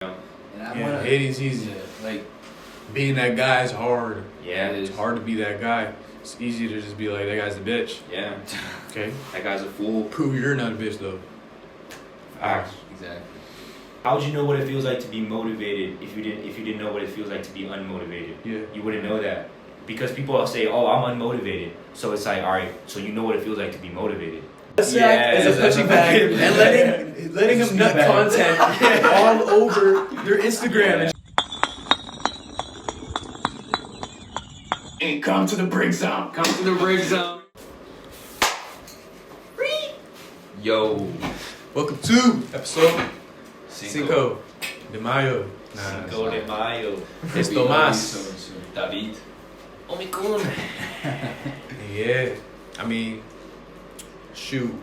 Yeah, it is easy. Like, being that guy is hard. Yeah, it's hard to be that guy. It's easy to just be like, that guy's a bitch. Yeah. Okay. That guy's a fool. Prove you're not a bitch though. Facts. Exactly. How would you know what it feels like to be motivated if you didn't know what it feels like to be unmotivated? Yeah. You wouldn't know that. Because people say, "Oh, I'm unmotivated." So it's like, all right, so you know what it feels like to be motivated. Yeah, as a punching bag and letting them nut content all over your Instagram. Hey, come to the Brickzone. Come to the Brickzone. Yo. Welcome to episode Cinco de Mayo. Cinco de Mayo. It's Tomas. David. Omicron. Yeah. I mean, shoot.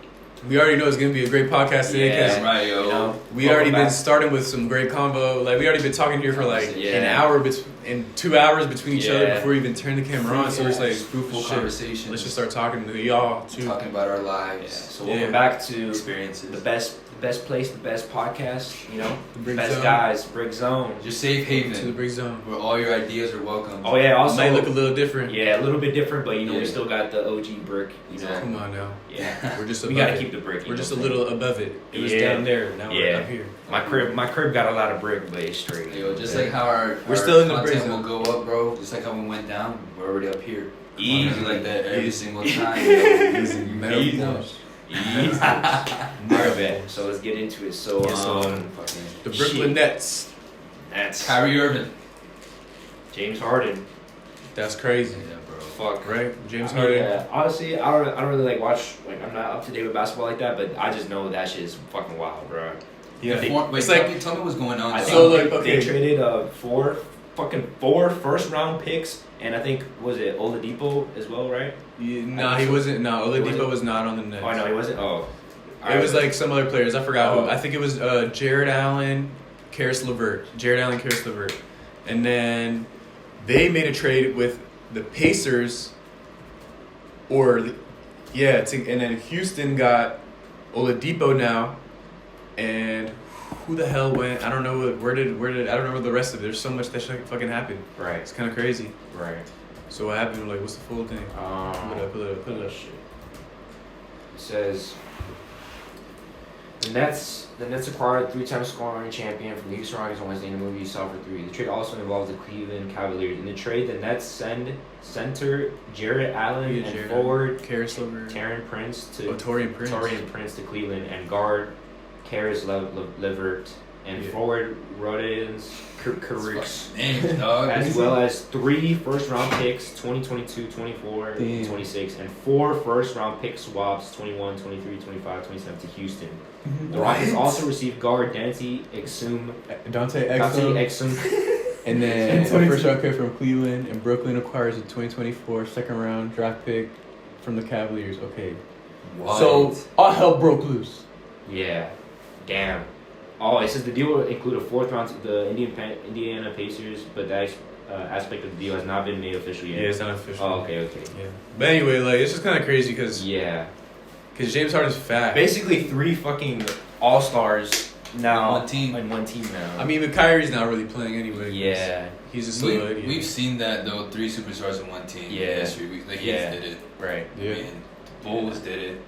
We already know it's going to be a great podcast today because right, yo. You know, we already been starting with some great convo. Like, we already been talking here for like an hour and 2 hours between each other before we even turn the camera on. So we're just like, fruitful conversation. Let's just start talking to y'all too. Talking about our lives. Yeah. So welcome back to experiences. The best place, the best podcast, you know? The best Brickzone. Guys, Brickzone. Your safe haven. To the Brickzone. Where all your ideas are welcome. Oh yeah, also might look a little different. Yeah, a little bit different, but you know we Yeah. still got the OG brick. You know, Come on now. yeah, We're just we above gotta it. keep the brick. We're just a little above it. It was Yeah. down there. Now we're up here. My crib got a lot of brick, but it's straight. Yo, just like how our still in the content Brickzone. will go up, bro. Just like how we went down, we're already up here. Easy. Easy like that every single time. Easy. Easy. Alright, so let's get into it. So, Fucking The Brooklyn Nets. that's Kyrie Irving. James Harden. That's crazy. Yeah, bro. Fuck. Right? James Harden. Yeah, honestly, I don't really like watch. Like, I'm not up to date with basketball like that, but I just know that shit is fucking wild, bro. Yeah. Wait, It's tell me what's going on. I think So, like, okay. they traded four first round picks, and I think was it Oladipo as well, right? Nah, he wasn't. No, Oladipo was not on the Nets. Oh no, he wasn't. Oh, It was like some other players. I forgot who. Oh. I think it was Jared Allen, Karis LeVert. Jared Allen, Karis LeVert. And then they made a trade with the Pacers. And then Houston got Oladipo now. And who the hell went? I don't know where did I don't know the rest of it. There's so much that fucking happened. right, It's kind of crazy. right. So what happened? Like, what's the full thing? Pull it up. Shit. It says the Nets acquired 3-time scoring champion from the Houston Rockets on Wednesday in a move you saw for 3. The trade also involves the Cleveland Cavaliers. In the trade, the Nets send center Jared Allen and forward Karis LeVert. Torian Prince Torian Prince. to Cleveland, and guard Karis LeVert and forward Rodens Karux, Names, dog. as well as 3 first-round picks, 2022, 24, and 26, and 4 first-round pick swaps, 21, 23, 25, 27 to Houston. The Rockets also received guard Dante Exum, And then a first round pick from Cleveland, and Brooklyn acquires a 2024 second round draft pick from the Cavaliers. Okay. What? So all hell broke loose. Yeah, damn. Oh, it says the deal will include a 4th round to the Indiana Pacers, but that aspect of the deal has not been made official yet. Yeah, it's not official. Oh, okay. Yeah. But anyway, like, it's just kind of crazy because James Harden's fat. Basically 3 fucking all-stars now On one team. in one team now. I mean, but Kyrie's not really playing anyway. Yeah. He's just We've seen that though. 3 superstars in one team. Yeah. In history. The Heat did it. Right. Yeah. I mean, the Bulls did it.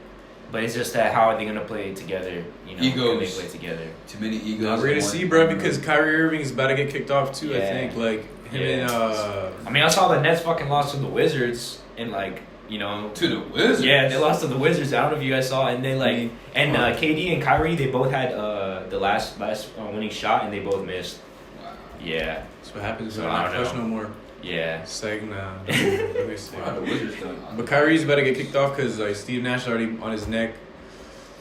But it's just that how are they gonna play together? You know, can they Egos. play together? Too many egos. We're going to see, bro, because Kyrie Irving is about to get kicked off too, I Yeah. think. Like, him and... I mean, I saw the Nets fucking lost to the Wizards and like, you know. to the Wizards. Yeah, they lost to the Wizards. I don't know if you guys saw, and they like, KD and Kyrie, they both had the last winning shot, and they both missed. Wow. Yeah, That's what happens So when I I don't don't push know. no more. yeah. It's like, nah. Let me see. Wow, the Wizards done. But Kyrie's about to get kicked off because like Steve Nash is already on his neck.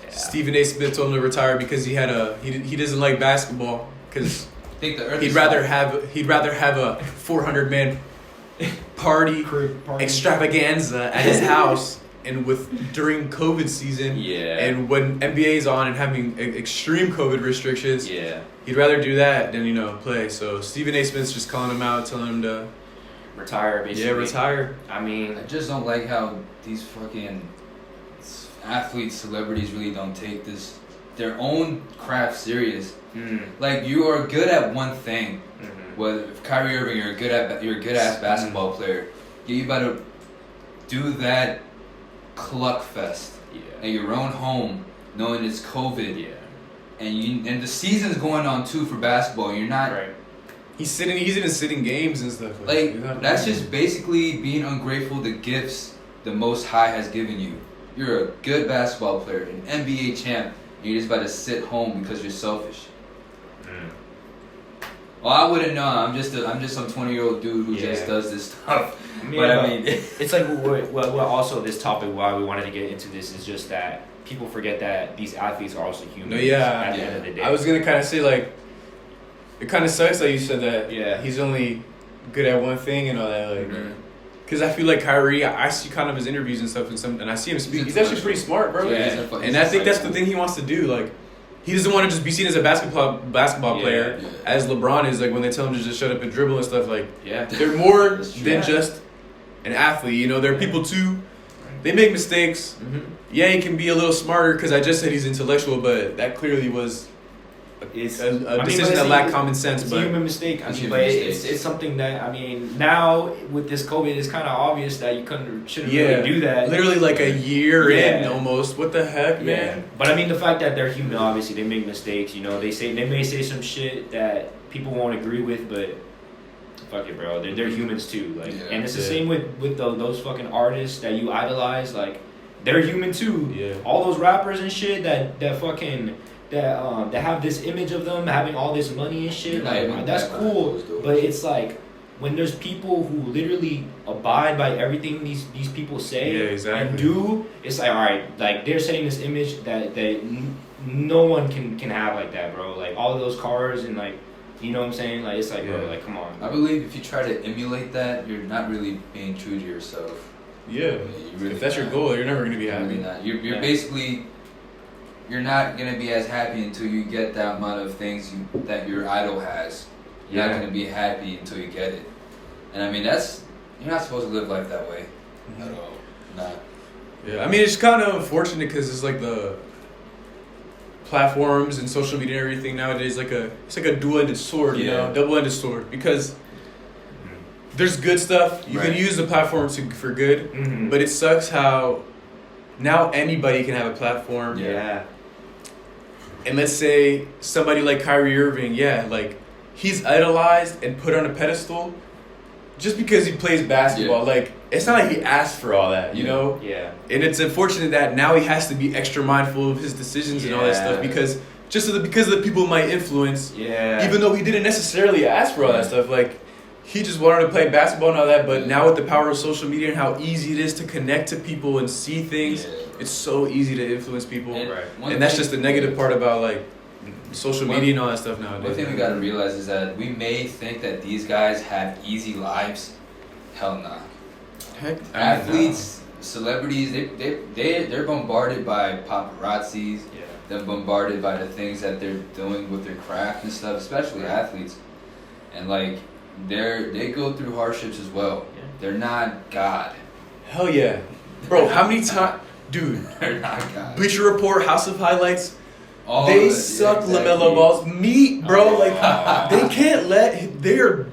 Yeah. Stephen A. Smith told him to retire because he doesn't like basketball because I think the earth he'd is rather soft. have a 400-man party extravaganza at his house and during COVID season. Yeah. And when NBA's on and having extreme COVID restrictions, Yeah. he'd rather do that than play. So Stephen A. Smith's just calling him out, telling him to Retire, basically. retire. I mean, I just don't like how these fucking athletes, celebrities really don't take this their own craft serious. Like you are good at one thing. Well, if Kyrie Irving, you're a good ass basketball player. You about to do that cluck fest at your own home, knowing it's COVID. Yeah. And the season's going on too for basketball. You're not. Right. He's even sitting games and stuff. Like that's just basically being ungrateful to gifts the Most High has given you. You're a good basketball player, an NBA champ. And you're just about to sit home because you're selfish. Well, I wouldn't know. I'm just some 20-year-old dude who just does this stuff. I mean, it's like what also this topic why we wanted to get into this is just that people forget that these athletes are also humans. No, yeah. At the end of the day, I was gonna kind of say like, it kind of sucks that you said that. Yeah. He's only good at one thing and all that. Like, because I feel like Kyrie, I see kind of his interviews and stuff and I see him speak. He's actually pretty smart, bro. Yeah. And I think that's the thing he wants to do. Like, he doesn't want to just be seen as a basketball player, as LeBron is. Like when they tell him to just shut up and dribble and stuff. Like, they're more than just an athlete. You know, they're people too. They make mistakes. Yeah, he can be a little smarter because I just said he's intellectual, but that clearly was a decision that lacked common sense. It's but a human mistake. I mean, but it's something that now with this COVID, it's kind of obvious that you shouldn't really do that. Literally like a year in almost. What the heck, man? But I mean, the fact that they're human, obviously they make mistakes. You know, they may say some shit that people won't agree with, but fuck it, bro. They're humans too. Like, and it's the same with those fucking artists that you idolize. Like, they're human too. Yeah. All those rappers and shit that have this image of them having all this money and shit. Like, that's cool. But it's like when there's people who literally abide by everything these people say and do. It's like, all right, like they're setting this image that no one can have like that, bro. Like all of those cars and like. You know what I'm saying? Like it's like, bro, like come on. I believe if you try to emulate that, you're not really being true to yourself. Yeah. If that's your goal, you're never gonna be happy. Really not. You're basically, you're not gonna be as happy until you get that amount of things that your idol has. You're not gonna be happy until you get it. And I mean you're not supposed to live life that way at all. Nah. Yeah. I mean it's kind of unfortunate because it's like the platforms and social media and everything nowadays it's like a dual-ended sword, you know, double-ended sword, because there's good stuff you can use the platform for good, but it sucks how now anybody can have a platform. And let's say somebody like Kyrie Irving, like he's idolized and put on a pedestal just because he plays basketball. Like it's not like he asked for all that, you know? Yeah. And it's unfortunate that now he has to be extra mindful of his decisions and all that stuff because because of the people might influence. Yeah. Even though he didn't necessarily ask for all that stuff, like he just wanted to play basketball and all that. But now with the power of social media and how easy it is to connect to people and see things, it's so easy to influence people. And that's just the negative part about like social media and all that stuff nowadays. One thing we gotta realize is that we may think that these guys have easy lives. Hell nah. Heck, athletes, celebrities, they're bombarded by paparazzis. They're bombarded by the things that they're doing with their craft and stuff, especially athletes. And like they go through hardships as well. They're not God. Hell yeah. Bro, how many times dude, they're not God. Bleacher Report, House of Highlights, they suck LaMelo Ball's meat, bro. Like they can't they're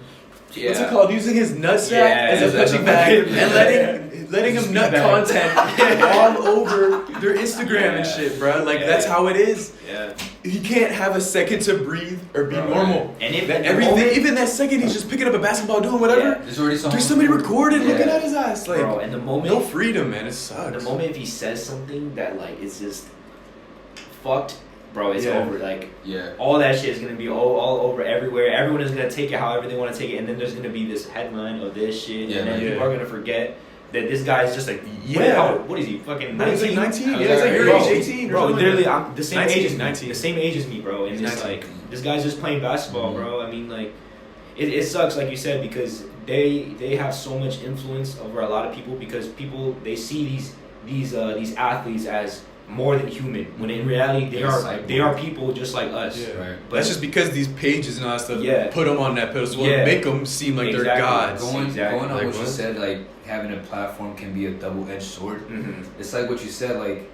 what's it called? Using his nutsack as a punching bag and letting him nut content all over their Instagram and shit, bro. Like that's how it is. Yeah. He can't have a second to breathe or be normal. And even that second he's just picking up a basketball, doing whatever. There's somebody recording, looking at his ass, like bro, and the moment no freedom, man. It sucks. The moment if he says something that like it's just fucked. Bro, it's over. Like, all that shit is gonna be all over everywhere. Everyone is gonna take it however they want to take it, and then there's gonna be this headline of this shit, and then people are gonna forget that this guy is just like, what is he, fucking 19? He's like 19. Yeah, he's like your age, 18. Bro, literally, I'm the same 19, age as 19. the same age as me, bro. And it's like this guy's just playing basketball, bro. I mean, like, it sucks, like you said, because they have so much influence over a lot of people because people they see these athletes as more than human, when in reality they are people just like us. Yeah. Right. But that's just because these pages and all that stuff put them on that pedestal, make them seem like they're gods. Going on like what you said, like having a platform can be a double-edged sword. It's like what you said, like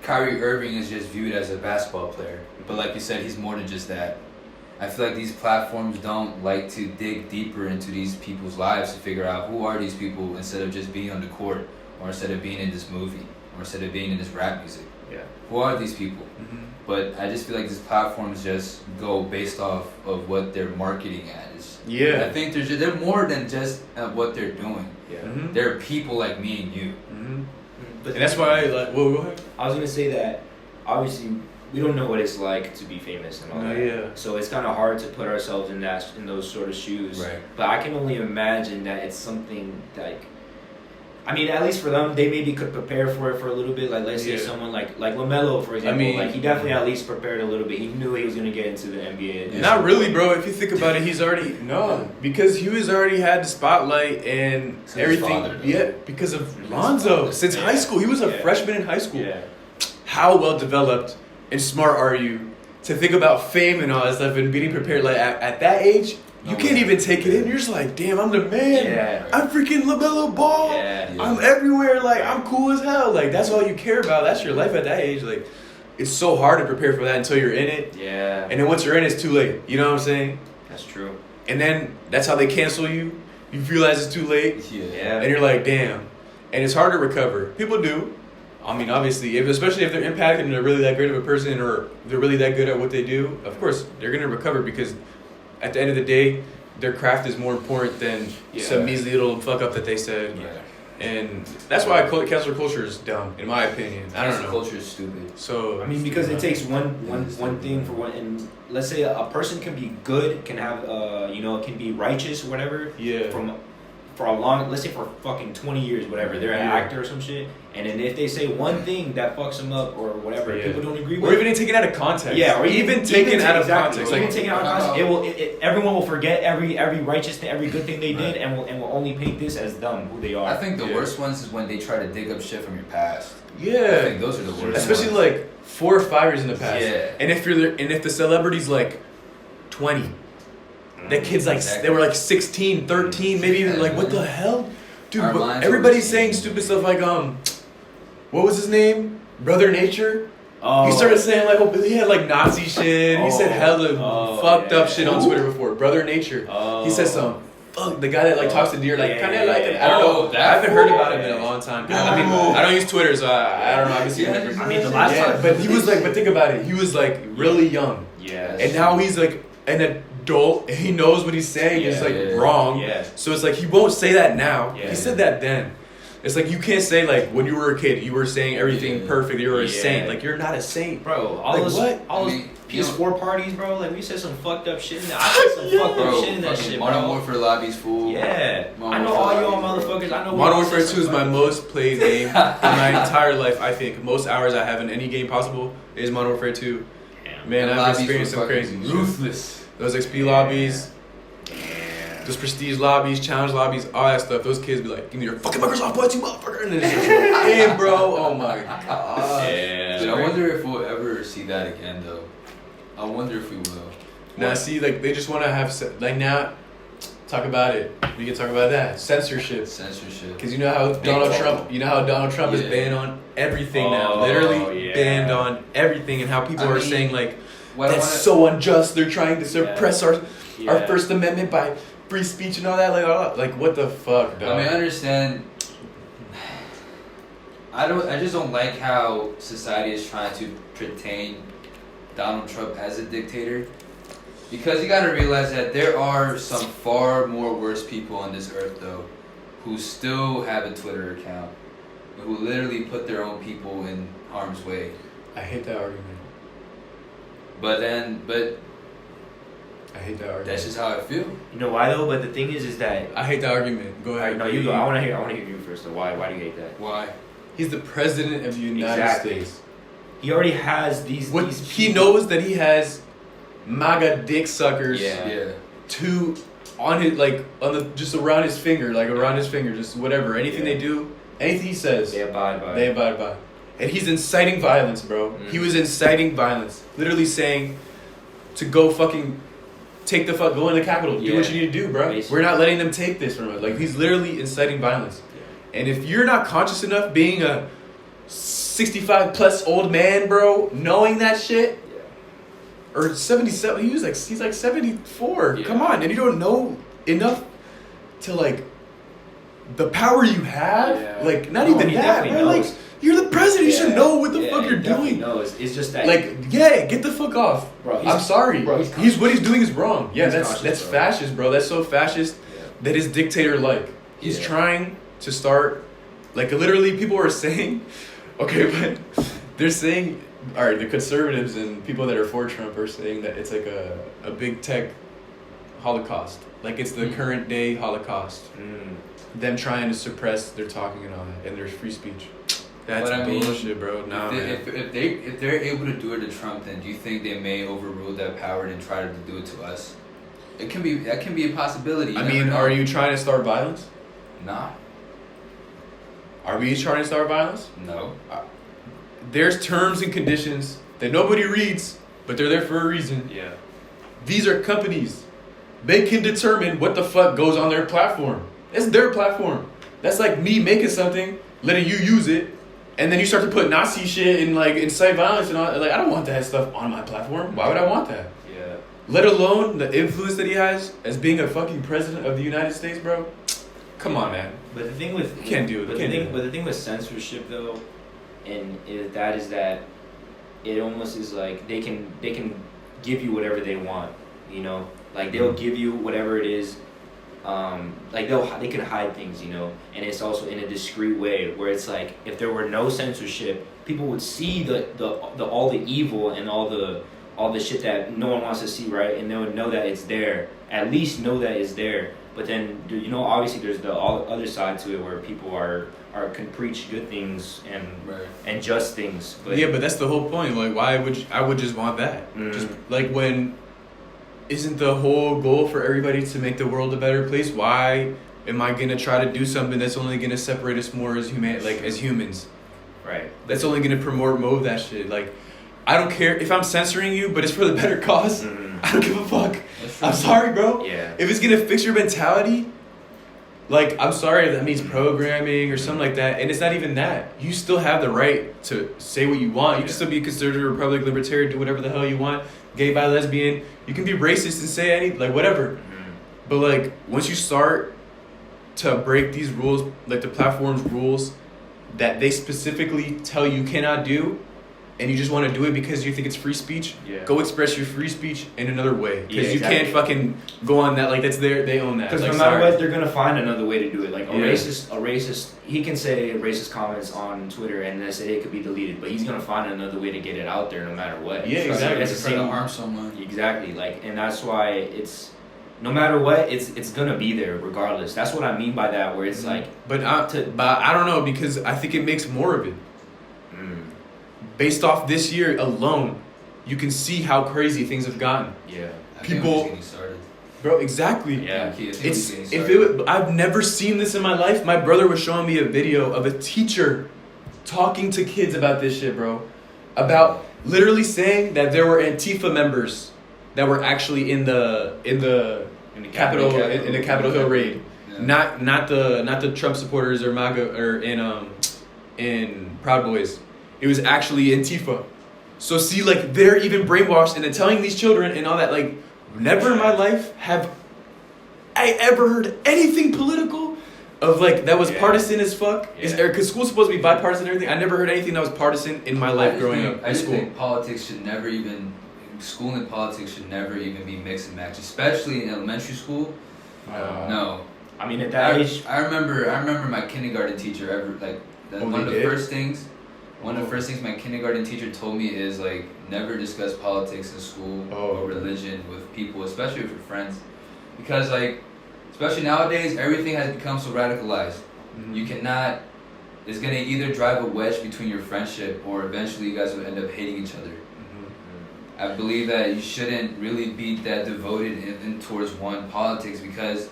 Kyrie Irving is just viewed as a basketball player. But like you said, he's more than just that. I feel like these platforms don't like to dig deeper into these people's lives to figure out who are these people instead of just being on the court, or instead of being in this movie, or instead of being in this rap music. Yeah. Who are these people? Mm-hmm. But I just feel like these platforms just go based off of what they're marketing as. Yeah. I think they're more than just what they're doing. Yeah. Mm-hmm. They're people like me and you. Mm-hmm. But And that's why, like, well, go ahead. I was gonna say that obviously we don't know what it's like to be famous and all No, that. yeah. So it's kind of hard to put ourselves in those sort of shoes. Right. But I can only imagine that it's something like, I mean, at least for them, they maybe could prepare for it for a little bit. Like, let's say Yeah. someone like LaMelo, for example. mean- like, he definitely at least prepared a little bit. He knew he was gonna get into the NBA. Yeah. Not really, bro. If you think about it, he's already because he was already had the spotlight and Since his everything. father, though. Yeah, because of Lonzo since high school. He was a Yeah. freshman in high school. Yeah. How well developed and smart are you to think about fame and all that stuff and being prepared? Like at that age, you No can't way. even take it in. You're just like, damn, I'm the man. Yeah. I'm freaking LaMelo Ball. Yeah. Yeah. I'm everywhere. Like I'm cool as hell. Like that's all you care about. That's your life at that age. Like it's so hard to prepare for that until you're in it. Yeah. And then once you're in, it's too late. You know what I'm saying? That's true. And then that's how they cancel you. You realize it's too late, Yeah. and you're like, damn. And it's hard to recover. People do. I mean, obviously, especially if they're impacted and they're really that great of a person or they're really that good at what they do, of course, they're going to recover because at the end of the day, their craft is more important than some measly little fuck up that they said. Yeah. And that's why cancel culture is dumb, in my opinion. I don't know. Culture is stupid. So I mean, because it takes one thing for one, and let's say a person can be good, can have can be righteous, or whatever. Yeah. For a long, let's say for fucking 20 years, whatever. They're an Yeah. actor or some shit, and then if they say one thing that fucks them up or whatever, Yeah. people don't agree Or with. even taken out of context. Yeah, or even taken out of exactly. context. Even Like, taken out of context, everyone will forget every righteous thing, every good thing they did, and will only paint this as them, who they are. I think the Yeah. worst ones is when they try to dig up shit from your past. I yeah. think those are the worst. Especially ones. like 4 or 5 years in the past. Yeah. And if the celebrity's like 20, that kid's like Exactly. they were like 16, 13, maybe even like what the hell, dude? Our But minds everybody's are- saying stupid stuff like what was his name? Brother Nature. Oh. He started saying like he had like Nazi shit. He said hella fucked up shit on Twitter before. Brother Nature. He said some. Fuck, the guy that like talks to deer like kind of like I don't know. that I haven't heard fool. about him in a long time. I mean, I don't use Twitter, so I don't know. I haven't seen him. I mean, the last time, But he was like, but think about it. He was like really young, yeah, and now he's like an adult. And he knows what he's saying is Yeah, like yeah. wrong. Yeah. So it's like he won't say that now. Yeah. He said that then. It's like you can't say like when you were a kid you were saying everything Yeah. perfect. You were a Yeah. saint. Like you're not a saint. Bro, all Like, those what? all those I mean, PS4 parties, bro. Like we said some fucked up shit in there. I said some fucked up Bro, shit in that fucking shit, Modern bro. Warfare lobbies, fool. Yeah, Modern I know all Warfare y'all lobbies, bro. motherfuckers. I know. we Modern all Warfare said 2 is some my fucked- most played game in my entire life. I think most hours I have in any game possible is Modern Warfare 2. Damn. Man, The I've lobbies experienced were some crazy fucking shit. ruthless. Those XP lobbies, those prestige lobbies, challenge lobbies, all that stuff. Those kids be like, "Give me your fucking Microsoft points, you motherfucker!" And then it's just, damn, bro. Oh my god. Yeah. Dude, I wonder if we'll ever see that again, though. I wonder if we will. Now, see, like they just want to have like now. Talk about it. We can talk about that censorship. Censorship. Because you know how Donald Trump, is Yeah. banned on everything now. Oh, Literally yeah. banned on everything, and how people I are mean, saying like What I that's wanna- so unjust. They're trying to suppress our Yeah. First Amendment by free speech and all that. Like what the fuck, dog? I mean, I understand. I just don't like how society is trying to pretend Donald Trump as a dictator. Because you gotta realize that there are some far more worse people on this earth, though, who still have a Twitter account, who literally put their own people in harm's way. I hate that argument. But I hate that argument. that's just how I feel. You know why though? But the thing is that. I hate the argument. Go ahead. No, you go. I want to hear you first. So why do you hate that? Why? He's the president of the United Exactly. States. He already has these. What these he people- knows that he has MAGA dick suckers Yeah. to on his just around his finger, just whatever. Anything Yeah. they do, anything he says, They abide by. they abide by. And he's inciting violence, bro. Mm. He was inciting violence, literally saying to go fucking go in the Capitol, do what Yeah. you need to do, bro. Basically. We're not letting them take this from us. Like he's literally inciting violence. And if you're not conscious enough, being a 65 plus old man, bro, knowing that shit. Yeah. Or 77. He's like 74. Yeah. Come on, and you don't know enough to like the power you have. Yeah. Like not No, even he that, definitely bro. knows. Like you're the president. You should know what the fuck he you're definitely doing. knows. It's just that. Like, yeah, get the fuck off. Bro, I'm sorry. Bro, he's what he's doing is wrong. Yeah, He's that's cautious, bro. fascist, bro. That's so fascist. Yeah. That is dictator like. He's Yeah. trying to start, like literally people are saying, okay, but they're saying, all right, the conservatives and people that are for Trump are saying that it's like a big tech holocaust. Like it's the current day holocaust. Them trying to suppress their talking and all that, and there's free speech. That's But I mean, bullshit, bro. Nah, man. if they're able to do it to Trump, then do you think they may overrule that power and try to do it to us? That can be a possibility. I mean, are you trying to start violence? Nah. Are we trying to start violence? No. There's terms and conditions that nobody reads, but they're there for a reason. Yeah. These are companies. They can determine what the fuck goes on their platform. It's their platform. That's like me making something, letting you use it, and then you start to put Nazi shit and like incite violence and all. Like I don't want that stuff on my platform. Why would I want that? Yeah. Let alone the influence that he has as being a fucking president of the United States, bro. Come on, man. But the thing with You can't do it. But the thing with censorship though, and is that it almost is like they can give you whatever they want, you know, like they'll give you whatever it is, like they can hide things, you know, and it's also in a discreet way where it's like if there were no censorship, people would see the all the evil and all the shit that no one wants to see, right, and they would know that it's there, at least know that it's there. But then, you know, obviously there's the other side to it where people can preach good things and just things. But yeah, but that's the whole point. Like, I would just want that. Just like when, isn't the whole goal for everybody to make the world a better place? Why am I gonna try to do something that's only gonna separate us more as as humans? Right. That's only gonna promote that shit. Like, I don't care if I'm censoring you, but it's for the better cause. I don't give a fuck. I'm sorry, bro. Yeah. If it's gonna fix your mentality, like, I'm sorry if that means programming or something like that, and it's not even that. You still have the right to say what you want. You can still be a conservative, Republican, libertarian, do whatever the hell you want. Gay, bi, lesbian. You can be racist and say whatever. But like, once you start to break these rules, like the platform's rules that they specifically tell you cannot do, and you just want to do it because you think it's free speech, go express your free speech in another way. Because you can't fucking go on that, like, that's they own that. Because like, no matter what, they're going to find another way to do it. Like, a racist, he can say racist comments on Twitter and then say it could be deleted, but he's going to find another way to get it out there no matter what. Yeah, exactly. It's the same to harm someone. Exactly. Like, and that's why it's, no matter what, it's going to be there regardless. That's what I mean by that, where it's like... But I don't know, because I think it makes more of it. Based off this year alone, you can see how crazy things have gotten. Yeah. People, bro, exactly. Yeah. I've never seen this in my life. My brother was showing me a video of a teacher talking to kids about this shit, bro. About literally saying that there were Antifa members that were actually in the Capitol Hill raid. Yeah. Not the Trump supporters or MAGA or in Proud Boys. It was actually Antifa. So see, like, they're even brainwashed, and then telling these children and all that. Like, never in my life have I ever heard anything political of, like, that was partisan as fuck. Because school's supposed to be bipartisan and everything. I never heard anything that was partisan in my life growing up. I just think politics should never even, school and politics should never even be mixed and matched, especially in elementary school. No. I mean, at that age, I remember my kindergarten teacher one of the first things my kindergarten teacher told me is, like, never discuss politics in school or religion with people, especially with your friends, because, like, especially nowadays, everything has become so radicalized. You cannot. It's gonna either drive a wedge between your friendship, or eventually you guys will end up hating each other. I believe that you shouldn't really be that devoted in towards one politics, because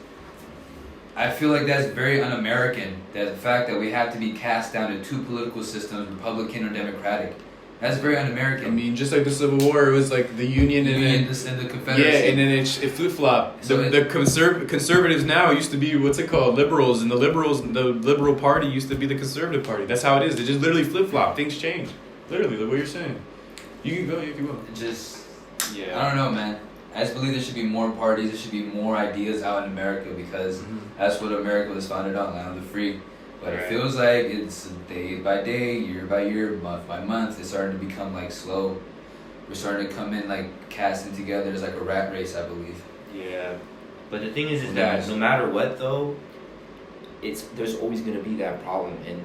I feel like that's very un-American, that the fact that we have to be cast down to two political systems, Republican or Democratic. That's very un-American. I mean, just like the Civil War, it was like the Union and the Confederacy. yeah, and then it flip flopped. So the conservatives now used to be what's it called, liberals, and the liberal party used to be the conservative party. That's how it is. They just literally flip flop. Things change. Literally, like what you're saying. You can go. You can go. I don't know, man. I just believe there should be more parties. There should be more ideas out in America because that's what America was founded on, land of the free. But it feels like it's day by day, year by year, month by month. It's starting to become like slow. We're starting to come in like casting together. It's like a rat race, I believe. Yeah, but the thing is that no matter what though, there's always gonna be that problem, and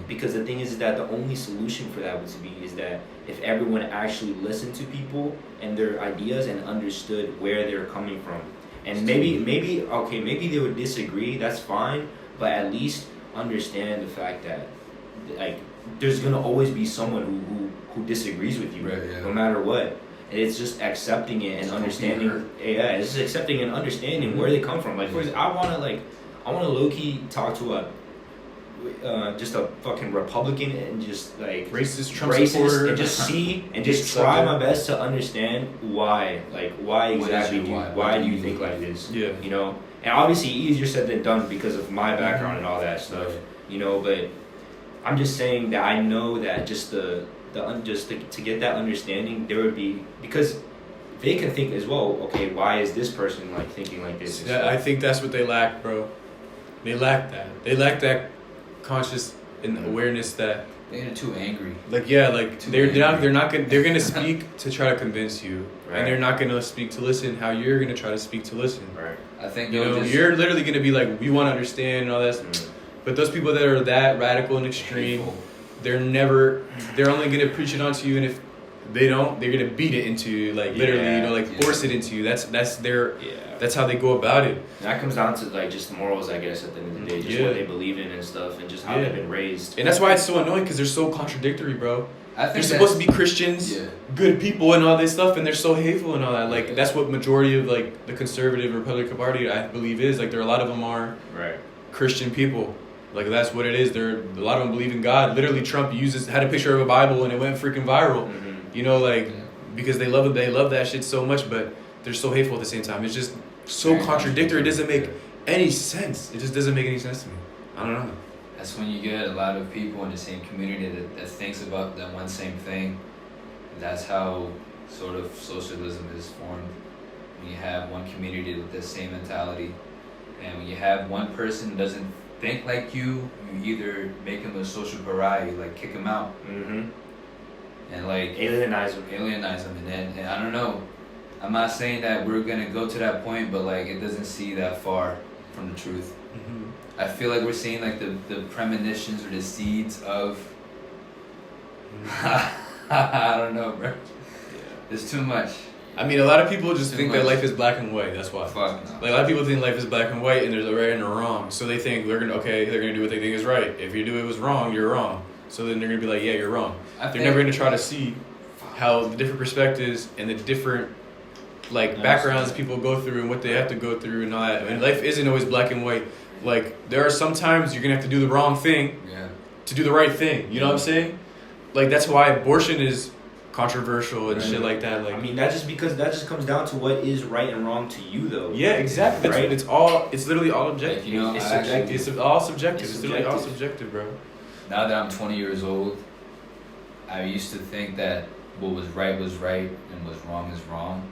because the thing is that the only solution for that is that if everyone actually listened to people and their ideas and understood where they're coming from, and maybe they would disagree. That's fine, but at least understand the fact that like there's gonna always be someone who disagrees with you, no matter what. And it's just accepting it and understanding. Yeah, it's just accepting and understanding where they come from. Like, for example, I wanna low key talk to just a fucking Republican and just like racist Trump supporter, and just try my best to understand why exactly why do you think like this? Yeah, you know. And obviously easier said than done because of my background and all that stuff, you know. But I'm just saying that I know that just to get that understanding, there would be, because they can think as well. Okay, why is this person like thinking like this? I think that's what they lack, bro. They lack that. They lack that conscious and awareness that they're too angry. Like they're gonna speak to try to convince you, and they're not gonna speak to listen how you're gonna try to speak to listen. Right. I think you're literally gonna be like, we want to understand and all that. But those people that are that radical and extreme, they're only gonna preach it onto you, and if they don't, they're gonna beat it into you, like literally, force it into you. That's how they go about it. And that comes down to like just morals, I guess, at the end of the day, just what they believe in and stuff, and just how they've been raised. And that's why it's so annoying, because they're so contradictory, bro. I think they're supposed to be Christians, good people, and all this stuff, and they're so hateful and all that. Like that's what majority of like the conservative Republican Party, I believe, is. Like a lot of them are Christian people. Like that's what it is. A lot of them believe in God. Literally, Trump had a picture of a Bible and it went freaking viral. You know, like because they love that shit so much, but they're so hateful at the same time. It's just so contradictory. It doesn't make any sense. It just doesn't make any sense to me. I don't know. That's when you get a lot of people in the same community that thinks about that one same thing. That's how sort of socialism is formed. When you have one community with the same mentality, and when you have one person who doesn't think like you either make him a social pariah, you like kick him out, and like alienize him, and I don't know. I'm not saying that we're gonna go to that point, but like it doesn't see that far from the truth. I feel like we're seeing like the premonitions or the seeds of. I don't know, bro. There's too much. I mean, a lot of people just think that life is black and white. That's why. Fuck no. Like a lot of people think life is black and white, and there's a right and a wrong. So they think they're gonna do what they think is right. If you do it was wrong, you're wrong. So then they're gonna be like, yeah, you're wrong. They're never gonna try to see how the different perspectives and the different backgrounds people go through and what they have to go through and all that. And life isn't always black and white. Like there are some times you're gonna have to do the wrong thing to do the right thing. You know what I'm saying? Like that's why abortion is controversial and shit like that. Like I mean, that just comes down to what is right and wrong to you, though. Yeah, exactly. That's it's literally all objective. Like, you know, it's subjective. It's all subjective. It's literally all subjective, bro. Now that I'm 20 years old, I used to think that what was right and what's wrong is wrong.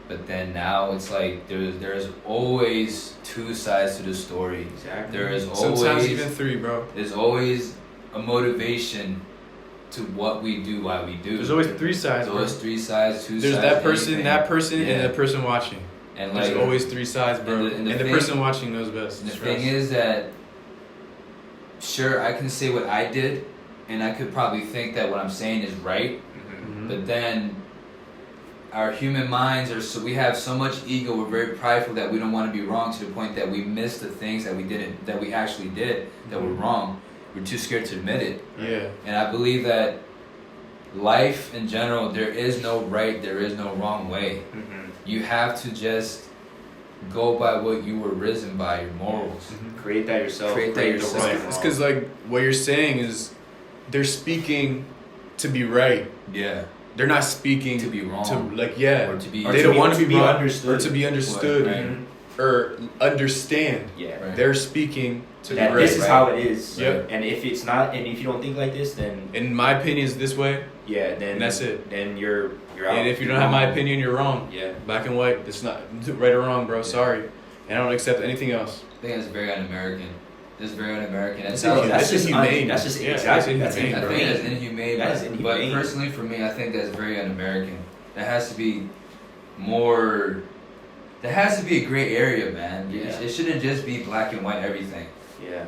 But then now it's like there's always two sides to the story. Exactly. There is sometimes always even three, bro. There's always a motivation to what we do, why we do. There's always three sides. There's always three sides, two sides. There's that person, and the person watching. And there's always three sides, bro. And the person watching knows best. The thing is that, sure, I can say what I did, and I could probably think that what I'm saying is right, but then our human minds we have so much ego. We're very prideful that we don't want to be wrong to the point that we miss the things that we actually did that were wrong. We're too scared to admit it. Yeah. And I believe that life in general, there is no right, there is no wrong way. You have to just go by what you were risen by, your morals. Create that yourself. Create that yourself. It's because like what you're saying is they're speaking to be right. Yeah. They're not speaking To be wrong. Or to be. They don't want to be wrong understood. or to be understood or understand. Yeah. Right. They're speaking to That be right. this is how it is. Yep. And if it's not, and if you don't think like this, then In my opinion, is this way, yeah, then and that's it. Then you're out. And if you don't have my opinion, you're wrong. Yeah. Black and white. It's not right or wrong, bro. Sorry. And I don't accept anything else. I think that's very un-American. That's very un-American. That's That's just inhumane. That's just Yeah, exactly. that's I inhumane. think that's inhumane. That is But inhumane. personally, for me, I think that's very un-American. There has to be more. There has to be a gray area, man. Yeah. It shouldn't just be black and white everything. Yeah.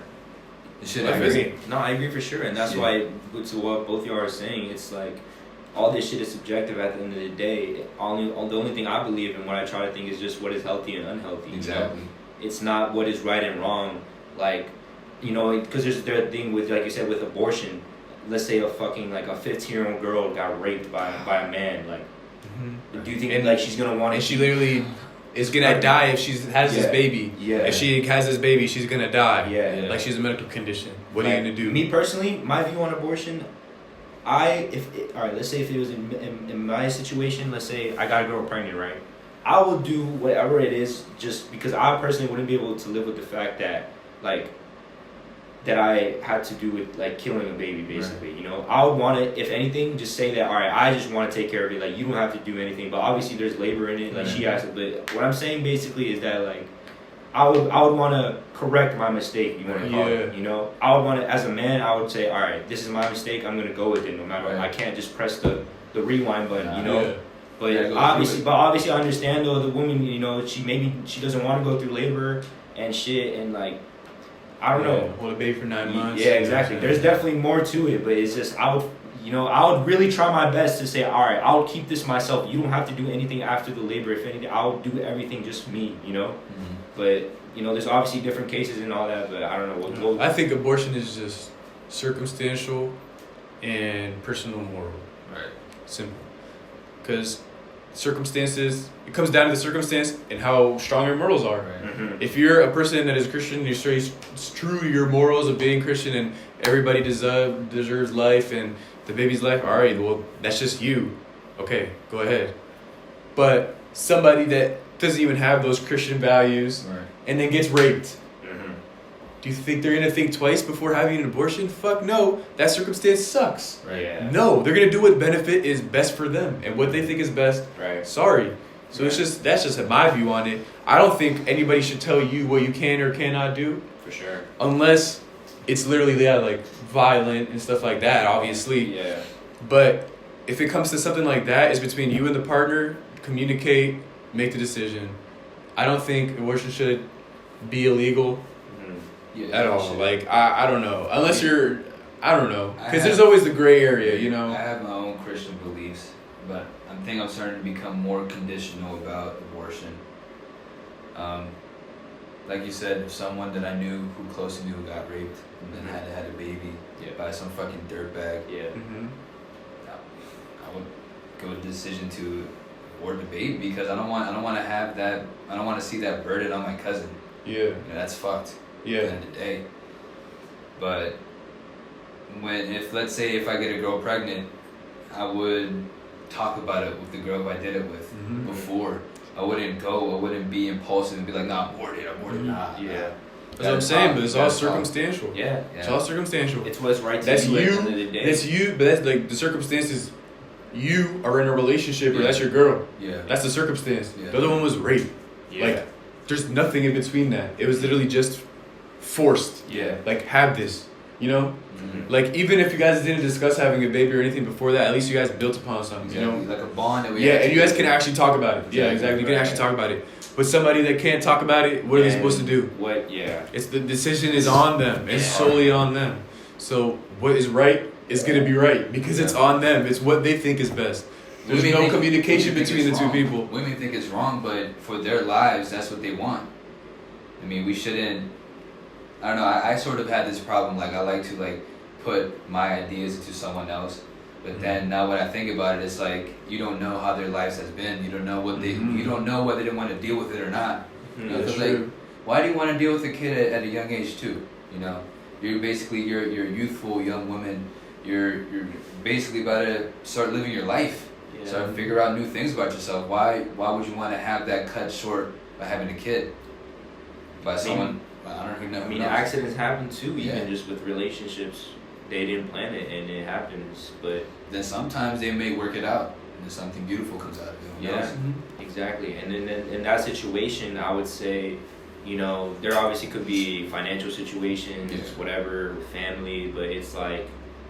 It shouldn't. I agree. No, I agree for sure, and that's Yeah. why, to what both y'all are saying, it's like all this shit is subjective at the end of the day. The only thing I believe and what I try to think is just what is healthy and unhealthy. Exactly. You know? It's not what is right and wrong, like, you know, because there's the thing with, like you said, with abortion. Let's say a 15-year-old girl got raped by a man. Like, do you think And- like she's gonna want? And she literally is gonna die if she has this baby. Yeah. If she has this baby, she's gonna die. Yeah. Like she's a medical condition. What are you gonna do? Me personally, my view on abortion, all right, let's say if it was in my situation, let's say I got a girl pregnant, right? I will do whatever it is just because I personally wouldn't be able to live with the fact that that I had to do with like killing a baby, basically. Right. You know, I would want to, if anything, just say that, all right, I just want to take care of it. Like, you don't have to do anything, but obviously there's labor in it. Like, she has to. But what I'm saying basically is that, like, I would want to correct my mistake. You want to call it? You know, I would want to, as a man, I would say, all right, this is my mistake. I'm gonna go with it, no matter what. I can't just press the rewind button. You know. But obviously, I understand though the woman. You know, she doesn't want to go through labor and shit, and like. I don't know. Hold a baby for 9 months. Yeah, exactly. There's definitely more to it, but it's just I would really try my best to say, all right, I'll keep this myself. You don't have to do anything after the labor. If anything, I'll do everything just me. You know, but you know, there's obviously different cases and all that. But I don't know. I think abortion is just circumstantial and personal moral. Right. Simple. Because circumstances, it comes down to the circumstance and how strong your morals are. Right. If you're a person that is Christian, you stay true to your morals of being Christian, and everybody deserves life and the baby's life. All right, well, that's just you. Okay, go ahead. But somebody that doesn't even have those Christian values and then gets raped, do you think they're gonna think twice before having an abortion? Fuck no. That circumstance sucks. Right. Yeah. No, they're gonna do what benefit is best for them and what they think is best. Right. Sorry. So that's just my view on it. I don't think anybody should tell you what you can or cannot do. For sure. Unless it's literally like violent and stuff like that, obviously. Yeah. But if it comes to something like that, it's between you and the partner. Communicate, make the decision. I don't think abortion should be illegal at all. Like I don't know. Unless you're, I don't know. Because there's always the gray area, you know. I have my own Christian beliefs, but I think I'm starting to become more conditional about abortion. Like you said, if someone that I knew, who closely knew, got raped and then had a baby by some fucking dirtbag, I would go with the decision to abort the baby because I don't want to have that. I don't want to see that burden on my cousin. Yeah. You know, that's fucked. Yeah. At the end of the day. But let's say if I get a girl pregnant, I would talk about it with the girl who I did it with before. I wouldn't be impulsive and be like, nah, abort it, nah. Yeah. That's what I'm saying, but it's all circumstantial. Yeah. It's all circumstantial. It's what's right to that's do you, at the end of the day. That's you, but that's like the circumstances. You are in a relationship or that's your girl. Yeah. That's the circumstance. Yeah. The other one was rape. Yeah. Like, there's nothing in between that. It was literally just forced. Yeah. Like, have this. You know? Like, even if you guys didn't discuss having a baby or anything before that, at least you guys built upon something, you know? Like a bond that we and you guys can actually talk about it. Yeah, exactly. You can actually talk about it. But somebody that can't talk about it, what are they supposed to do? It's the decision is on them. It's solely on them. So what is right is going to be right because it's on them. It's what they think is best. There's no communication between the two people. Women think it's wrong, but for their lives, that's what they want. I mean, we shouldn't. I don't know. I sort of had this problem. Like, I like to put my ideas into someone else, but then now when I think about it, it's like you don't know how their lives has been. You don't know what they. You don't know whether they want to deal with it or not. You know, 'cause, like, why do you want to deal with a kid at a young age too? You know, you're basically you're a youthful young woman you're basically about to start living your life. Yeah. Start to figure out new things about yourself. Why would you want to have that cut short by having a kid? By someone, I don't know. I mean, accidents happen too, Yeah. even just with relationships. They didn't plan it, and it happens. But then sometimes they may work it out, and then something beautiful comes out of it. Who yeah, knows? exactly. And then in that situation, I would say, you know, there obviously could be financial situations, Yeah. whatever, family, but it's like,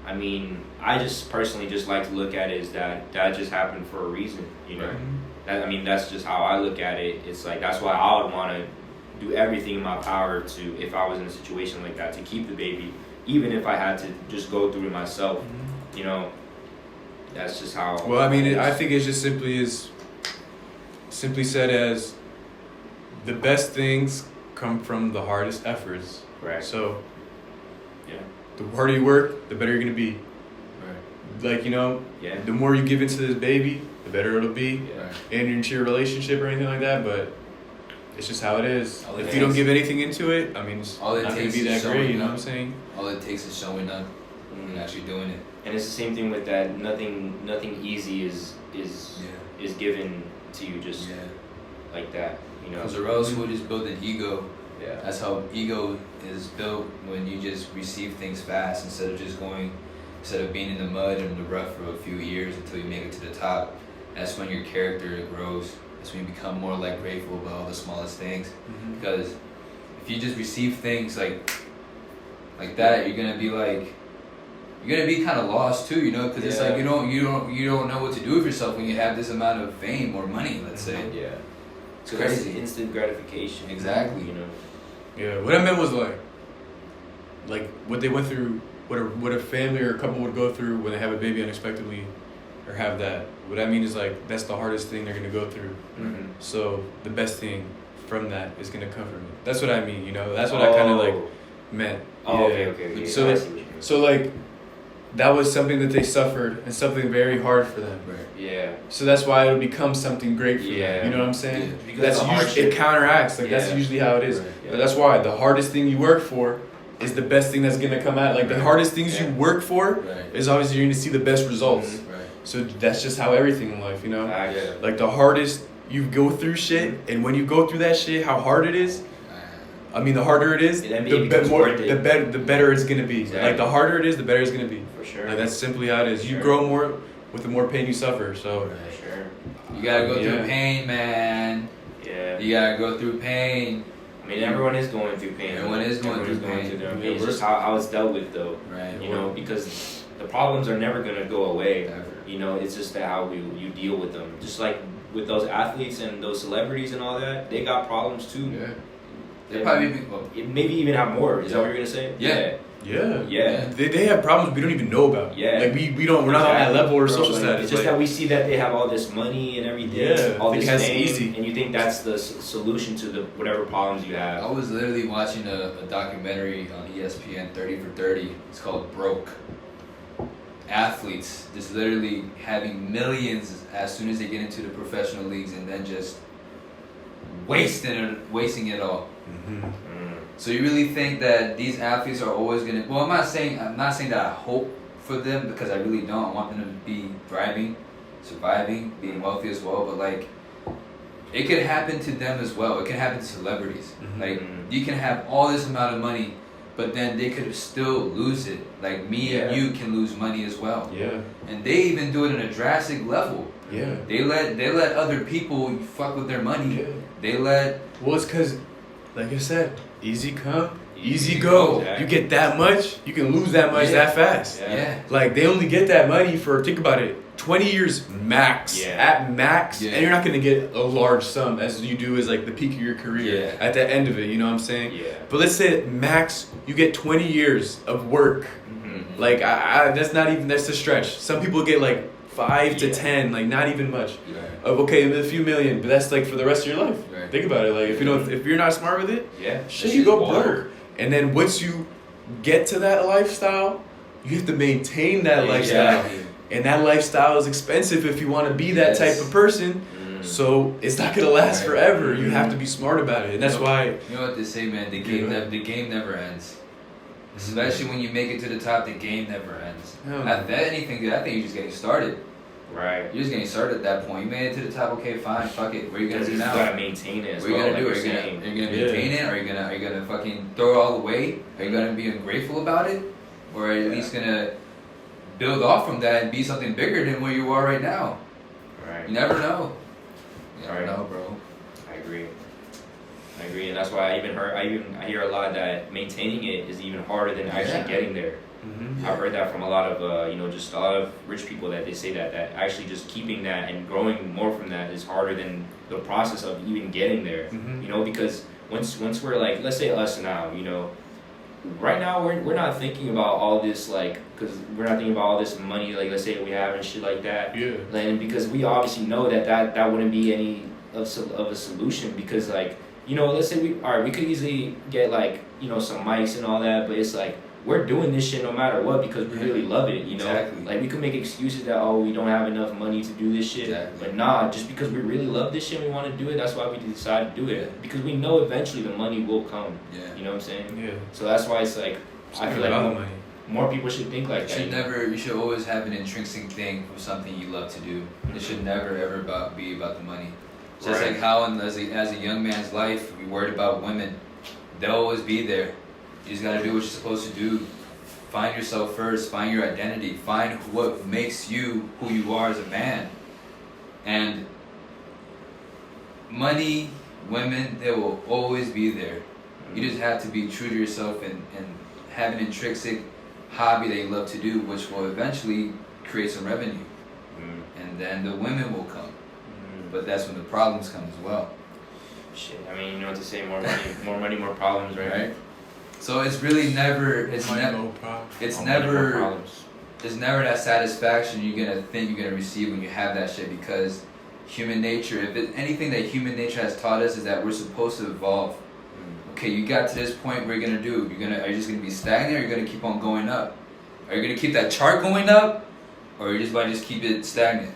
I mean, I just personally just like to look at it as that just happened for a reason, you know. Right. That, I mean, that's just how I look at it. It's like, that's why I would want to do everything in my power to, if I was in a situation like that, to keep the baby, even if I had to just go through it myself, you know. That's just how. Well, I mean, I think it's just simply said as the best things come from the hardest efforts. Right. So, Yeah. the harder you work, the better you're gonna be. Right. Like, you know, Yeah. the more you give into this baby, the better it'll be, Yeah. Right. and into your relationship or anything like that. But it's just how it is. All it If you don't takes- give anything into it, I mean, it's all it not gonna takes be is that great. showing You know up. what I'm saying? All it takes is showing up Mhm. and actually doing it. And it's the same thing with that. Nothing easy is given to you just Yeah. like that. You know. Because or else we'll just build an ego. Yeah. That's how ego is built, when you just receive things fast instead of being in the mud and the rough for a few years until you make it to the top. That's when your character grows. That's when you become more like grateful about all the smallest things. Because if you just receive things like that, you're gonna be kind of lost too, you know, because it's Yeah. like you don't know what to do with yourself when you have this amount of fame or money, let's say. Yeah. It's So crazy. that's instant gratification. Exactly. You know. Yeah, what I meant was like what they went through, what a family or a couple would go through when they have a baby unexpectedly, or have that. What I mean is like that's the hardest thing they're gonna go through. Mm-hmm. So the best thing from that is gonna come from it. That's what I mean. You know, that's what I kind of like meant. Oh, Yeah. okay. So I that- see what you mean. So like that was something that they suffered and something very hard for them. Right. Yeah. So that's why it'll become something great for Yeah. them. You know what I'm saying? Yeah. Because That's the usually, hardship. it counteracts. Like that's Yeah. usually how it is. Right. Yeah. But that's why the hardest thing you work for is the best thing that's gonna come out. Like the Right. hardest things Yeah. you work for Right. is obviously you're gonna see the best results. Mhm. Right. So that's just how everything in life, you know. Facts. Yeah. Like the hardest you go through shit, and when you go through that shit, how hard it is. I mean, the harder it is, And then the it becomes worth it. the better it's gonna be. Exactly. Like the harder it is, the better it's gonna be. For sure. Like that's simply how it is. You Sure. grow more with the more pain you suffer. So For sure. You gotta go Yeah. through pain, man. Yeah. You gotta go through pain. I mean, everyone is going through pain. Everyone is going Everyone's through pain. their own Yeah, pain. It's we're- just how it's dealt with, though. Right. You know, because the problems are never gonna go away. Ever. You know, it's just that how you deal with them. Just like with those athletes and those celebrities and all that, they got problems too. Yeah. They probably be, well, Maybe even have more. Is that what you're gonna say? Yeah. yeah, Yeah. they have problems we don't even know about. Yeah. Like we're not on that level or Bro, social like, status. It's just like, that we see that they have all this money and everything, Yeah, all think this that's fame, easy. and you think that's the solution to the whatever problems you I have. was literally watching a documentary on ESPN, 30 for 30. It's called Broke. Athletes just literally having millions as soon as they get into the professional leagues, and then just wasting it all. Mhm. So you really think that these athletes are always gonna? Well, I'm not saying that I hope for them, because I really don't. I want them to be thriving, surviving, being wealthy as well. But like, it could happen to them as well. It can happen to celebrities. Mhm. Like, Mhm. you can have all this amount of money, but then they could still lose it. Like me and Yeah. you can lose money as well. Yeah, And they even do it on a drastic level. yeah, They let other people fuck with their money. yeah. They let Well, it's because, like I said, easy come, easy Easy go. go. Exactly. You get that much, you can lose that much Yeah. that fast. Yeah. yeah. Like they only get that money for, think about it, 20 years max. Yeah. At max, Yeah. and you're not gonna get a large sum as you do as like the peak of your career. Yeah. At the end of it, you know what I'm saying? Yeah. But let's say at max you get 20 years of work. Mm-hmm. Like that's a stretch. Some people get like 5 to Yeah. 10, like not even much. Right. Of okay, a few million, but that's like for the rest of your life. Right. Think about it. Like if you're not smart with it, Yeah. shit, It's you just go water. broke. And then once you get to that lifestyle, you have to maintain that lifestyle. Exactly. And that lifestyle is expensive if you want to be that Yes. type of person. Mm. So it's not gonna last Right. forever. You have to be smart about it, and that's why. You know what they say, man? The Yeah. game never ends. Especially when you make it to the top, the game never ends. Hell At no. that, anything, I think you're just getting started. Right. You're just getting started at that point. You made it to the top, okay, fine, fuck it. What are you gonna do now? You gotta maintain it. As What are you well, gonna do? like Are you you're gonna saying. maintain it? Are you gonna fucking throw it all away? Are you gonna be ungrateful about it? Or at least gonna build off from that and be something bigger than where you are right now? Right. You never know. You never Right. know, bro. I agree, and that's why I hear a lot that maintaining it is even harder than actually getting there. Mm-hmm. I've heard that from a lot of just a lot of rich people that they say that actually just keeping that and growing more from that is harder than the process of even getting there. Mhm. You know, because once we're like, let's say us now, you know, right now we're not thinking about all this, like, because we're not thinking about all this money, like, let's say we have and shit like that. Yeah. And because we obviously know that wouldn't be any of a solution, because, like, you know, let's say we could easily get, like, you know, some mics and all that, but it's like we're doing this shit no matter what because we really love it, you know. Exactly. Like, we could make excuses that, oh, we don't have enough money to do this shit, Exactly. but nah, just because we really love this shit, we want to do it. That's why we decide to do it, Yeah. because we know eventually the money will come. Yeah. You know what I'm saying? Yeah. So that's why it's like I feel like all the money. more people should think like that. You should always have an intrinsic thing for something you love to do. It should never ever be about the money. Just Right. like how as a young man's life, we worried about women. They'll always be there. You just gotta do what you're supposed to do. Find yourself first. Find your identity. Find what makes you who you are as a man. And money, women, they will always be there. You just have to be true to yourself and have an intrinsic hobby that you love to do, which will eventually create some revenue. And then the women will come. But that's when the problems come as well. Shit, I mean, you know what to say, more money, more problems, right? Right? So it's really never, No problem. it's More money, more never, problems. there's never that satisfaction you're gonna think you're gonna receive when you have that shit, because human nature, anything that human nature has taught us is that we're supposed to evolve. Okay, you got to this point, what are you gonna do? Are you just gonna be stagnant, or are you gonna keep on going up? Are you gonna keep that chart going up, or are you just gonna just keep it stagnant?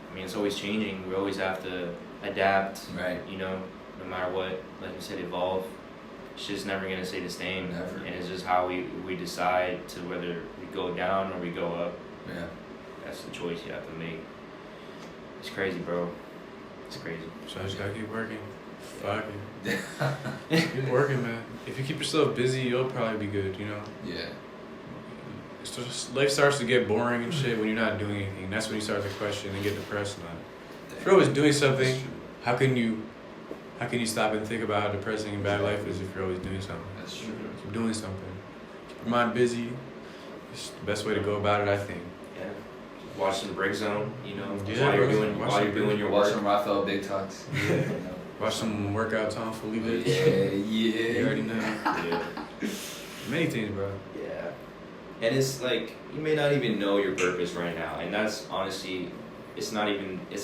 I mean, it's always changing. We always have to adapt. Right. You know, no matter what, like you said, evolve. It's just never gonna stay the same. Never. And it's just how we decide to whether we go down or we go up. Yeah. That's the choice you have to make. It's crazy, bro. It's crazy. So I just gotta keep working. Fuck it. Keep working, man. If you keep yourself busy, you'll probably be good, you know? Yeah. It's just, life starts to get boring and shit when you're not doing anything. That's when you start to question and get depressed about it. If you're always doing something, That's true. how can you stop and think about how depressing and bad life is if you're always doing something? That's true. Keep doing something. Keep your mind busy. It's the best way to go about it, I think. Yeah. Watch some Brickzone, you know, Yeah, while you're bro. doing Watch while some you're doing your Watch work. some Raphael Big Talks. Yeah. Watch some workout Tom Felipe. Yeah, You already know. Yeah. Many things, bro. Yeah. And it's like, you may not even know your purpose right now. And that's honestly, it's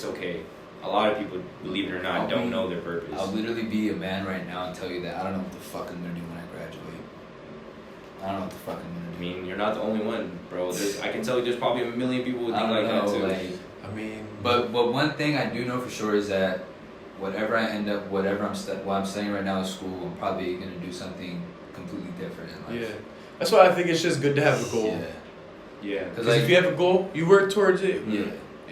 okay. A lot of people, believe it or not, don't know their purpose. I'll literally be a man right now and tell you that I don't know what the fuck I'm gonna do when I graduate. I don't know what the fuck I'm gonna I do. mean, you're not the only one, bro. I can tell you there's probably a million people who I think don't like know, that too. like, I mean, but one thing I do know for sure is that whatever I end up, whatever what I'm studying right now in school, I'm probably gonna do something completely different in life. yeah. That's why I think it's just good to have a goal. Yeah. Yeah. Because Because if you have a goal, you work towards it. Yeah.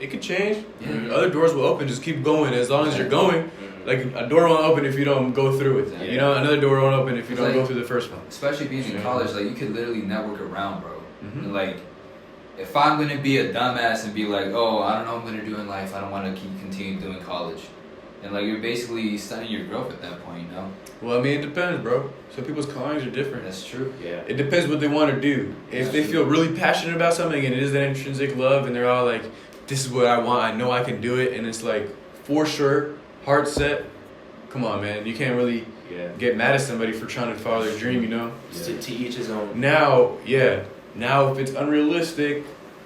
It could change. Yeah. Other doors will open. Just keep going. As long as you're going, Mhm. like a door won't open if you don't go through it. Yeah. You know, another door won't open if you It's don't like- go through the first one. Especially being in Yeah. college, like you could literally network around, bro. Mhm. And like, if I'm gonna be a dumbass and be like, oh, I don't know what I'm gonna do in life, I don't want to continue doing college, and like you're basically stunning your growth at that point, you know. Well, I mean, it depends, bro. Some people's callings are different. That's true. Yeah. It depends what they want to do. If they feel really passionate about something and it is that intrinsic love, and they're all like, "This is what I want. I know I can do it," and it's like for sure, heart set. Come on, man. You can't really Yeah. get mad at somebody for trying to follow their dream, you know. To each his own. Now, now if it's unrealistic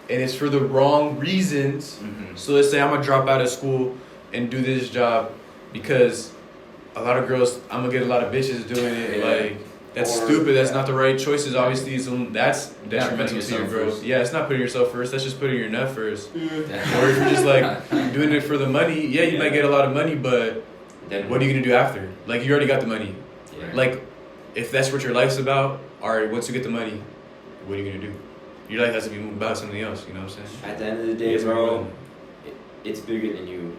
and it's for the wrong reasons, Mm-hmm. so let's say I'm gonna drop out of school and do this job because a lot of girls, I'm gonna get a lot of bitches doing it. Yeah. Like that's Or- stupid. That's yeah. not the right choices. Obviously, that's putting detrimental to your yourself growth. first. Yeah, it's not putting yourself first. That's just putting your nut first. Yeah. Or if you're just like doing it for the money, yeah, you might get a lot of money, but Then what are you gonna do after? Like you already got the money. Yeah. Like if that's what your life's about, all right, once you get the money, what are you gonna do? Your life has to be about something else. You know what I'm saying? At the end of the day, bro, it's bigger than you.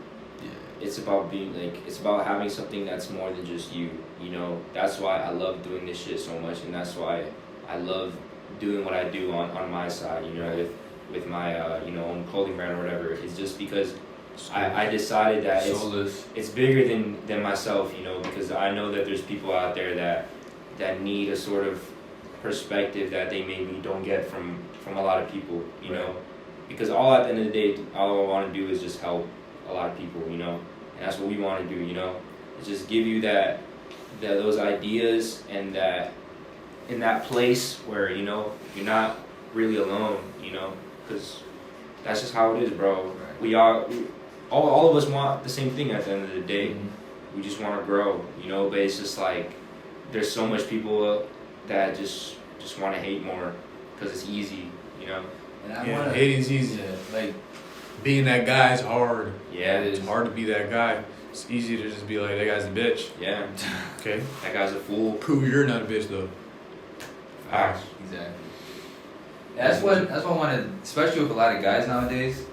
It's about being it's about having something that's more than just you. You know, that's why I love doing this shit so much, and that's why I love doing what I do on my side. You know, with my own clothing brand or whatever. It's just because I decided that it's bigger than myself. You know, because I know that there's people out there that need a sort of perspective that they maybe don't get from a lot of people. You know, because at the end of the day, all I want to do is just help a lot of people. You know. And that's what we want to do, you know. It's just give you those ideas and that in that place where you know you're not really alone, you know, because that's just how it is, bro. Right. We all of us want the same thing at the end of the day. Mm-hmm. We just want to grow, you know. But it's just like there's so much people that just want to hate more because it's easy, you know. And hating's easy. Yeah. Like. Being that guy is hard. Yeah, it's hard to be that guy. It's easy to just be like, that guy's a bitch. Yeah. Okay. That guy's a fool. Prove you're not a bitch though. Facts. Exactly. That's what I wanted, especially with a lot of guys nowadays.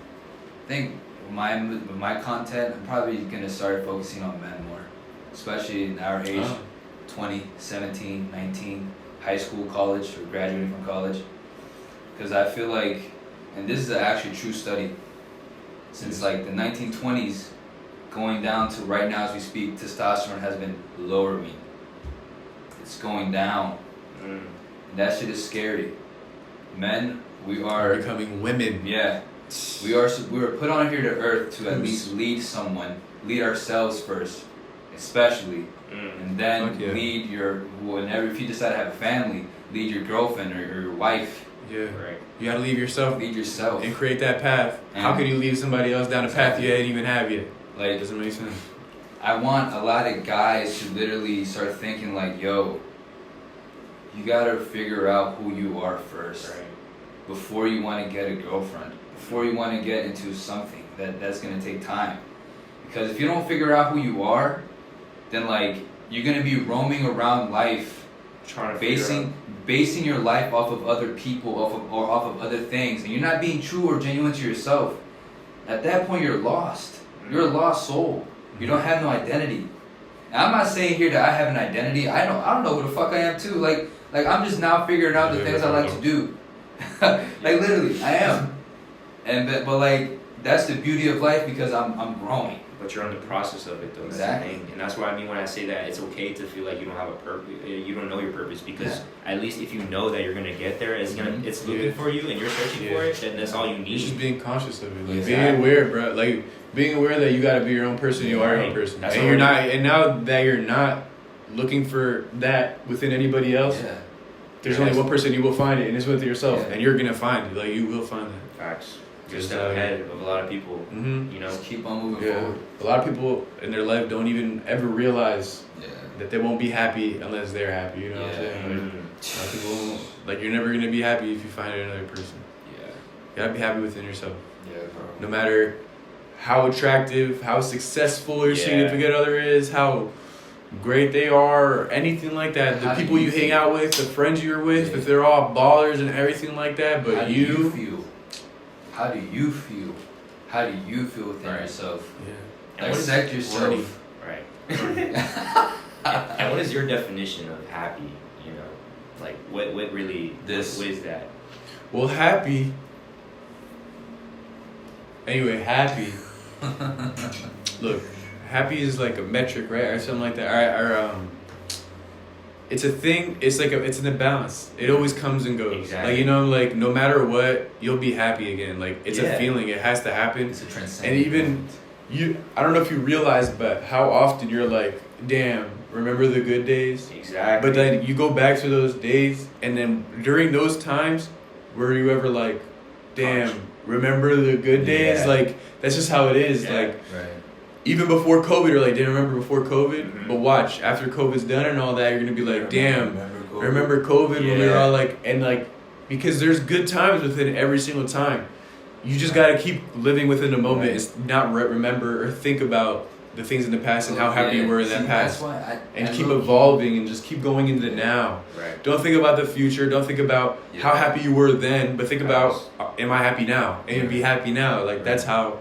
I think with my content, I'm probably gonna start focusing on men more, especially in our age, 20, 17, 19, high school, college, or graduating from college. Because I feel like, and this is an actually true study. Since like the 1920s, going down to right now as we speak, testosterone has been lowering. It's going down. And that shit is scary. Men, we are becoming women. Yeah. We were put on here to earth to at least lead someone, lead ourselves first, especially. And then lead if you decide to have a family, lead your girlfriend or your wife. Yeah. Right. You gotta leave yourself. Lead yourself. And create that path. And how can you leave somebody else down a path you ain't even have yet? Like, it doesn't make sense. I want a lot of guys to literally start thinking like, yo, you gotta figure out who you are first. Right. Before you wanna get a girlfriend. Before you wanna get into something that's gonna take time. Because if you don't figure out who you are, then like you're gonna be roaming around life trying to basing your life off of other people, off of other things, and you're not being true or genuine to yourself. At that point, you're lost. You're a lost soul. You don't have no identity. And I'm not saying here that I have an identity. I don't know who the fuck I am too. Like I'm just now figuring out the things I like to do. Like literally, I am. But like that's the beauty of life because I'm growing. But you're in the process of it, though. Exactly. That's the thing. And that's what I mean when I say that it's okay to feel like you don't have a purpose, you don't know your purpose, because at least if you know that you're gonna get there, it's looking for you, and you're searching for it, then that's all you need. It's just being conscious of it, like being aware, bro. Like being aware that you gotta be your own person. You are your own person, and you're not. And now that you're not looking for that within anybody else, there's only one person you will find it, and it's with yourself, and you're gonna find it. Like you will find it. Facts. You're a step ahead of a lot of people. Mm-hmm. You know, just keep on moving forward. A lot of people in their life don't even ever realize that they won't be happy unless they're happy. You know what I'm saying? Like, a lot of people, like, you're never gonna be happy if you find another person. Yeah. You gotta be happy within yourself. Yeah, bro. No matter how attractive, how successful your significant other is, how great they are, or anything like that. The people you hang out with, the friends you're with, if they're all ballers and everything like that, but how do you feel? How do you feel? How do you feel within yourself? Yeah. Dissect yourself. Right. And what is your definition of happy? You know, like what really what is that? Well, happy. Anyway, happy. Look, happy is like a metric, right, or something like that. Or it's a thing. It's like it's in a balance. It always comes and goes. Exactly. Like, you know, like no matter what, you'll be happy again. Like it's a feeling. It has to happen. It's a transcendent. And even I don't know if you realize, but how often you're like, damn, remember the good days? Exactly. But then you go back to those days, and then during those times, were you ever like, damn, remember the good days? Like that's just how it is. Like. Right. Even before COVID, you're like, didn't remember before COVID? Mm-hmm. But watch, after COVID's done and all that, you're going to be like, damn, remember COVID when we were all like, and like, because there's good times within every single time. You just got to keep living within the moment and not remember or think about the things in the past and how happy you were in that past. That's why and keep evolving and just keep going into the now. Right. Don't think about the future. Don't think about how happy you were then, but think about, am I happy now? And be happy now. Like, that's how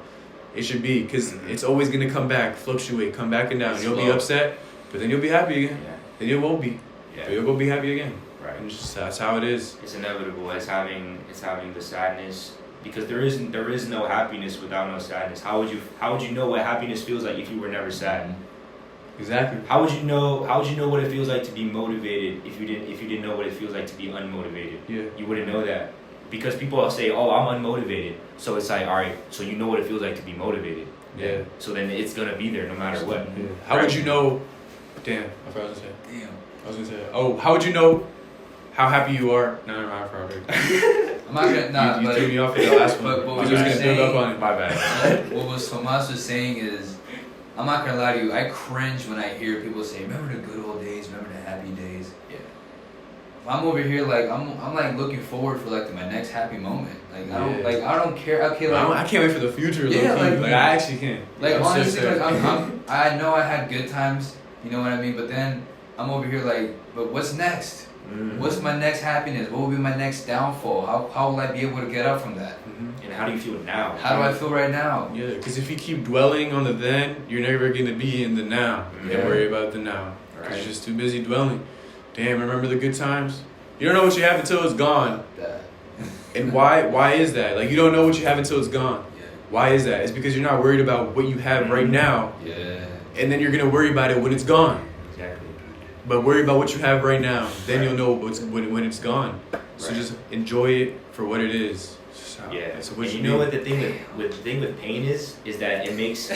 it should be, because it's always going to come back, fluctuate, come back and down. You'll be upset, but then you'll be happy again. Yeah. Then you won't be. Yeah. But you'll go be happy again. Right. And just, that's how it is. It's inevitable. It's having the sadness, because there is no happiness without no sadness. How would you know what happiness feels like if you were never sad? Exactly. How would you know what it feels like to be motivated if you didn't know what it feels like to be unmotivated? Yeah. You wouldn't know that, because people say, "Oh, I'm unmotivated." So it's like, all right, so you know what it feels like to be motivated. Yeah. So then it's gonna be there no matter what. Yeah. How would you know? Damn, I forgot to say. Damn. I was gonna say. Oh, how would you know how happy you are? No, never mind. I forgot. I'm not gonna. Nah, you threw me off with the last one. But I what was you're just gonna build up saying- on it. My bad. What was Tomas was saying is, I'm not gonna lie to you. I cringe when I hear people say, "Remember the good old days. Remember the happy days." Yeah. I'm over here like I'm like looking forward for like my next happy moment. Like I don't care. Okay, like I can't wait for the future. Yeah, like I actually can't. like I'm honestly, so like sad. I know I had good times. You know what I mean? But then I'm over here like, but what's next? What's my next happiness? What will be my next downfall? How will I be able to get up from that? And how do you feel now? How do I feel right now? Yeah, because if you keep dwelling on the then, you're never gonna be in the now. You Yeah. can't worry about the now. Because Right. you're just too busy dwelling. Damn, remember the good times? You don't know what you have until it's gone. And why is that? Like, you don't know what you have until it's gone. Yeah. Why is that? It's because you're not worried about what you have right now. Yeah. And then you're gonna worry about it when it's gone. Exactly. But worry about what you have right now. Then you'll know when it's gone. So just enjoy it for what it is. Just how- Yeah. That's what And you you know need. what the thing with pain is that it makes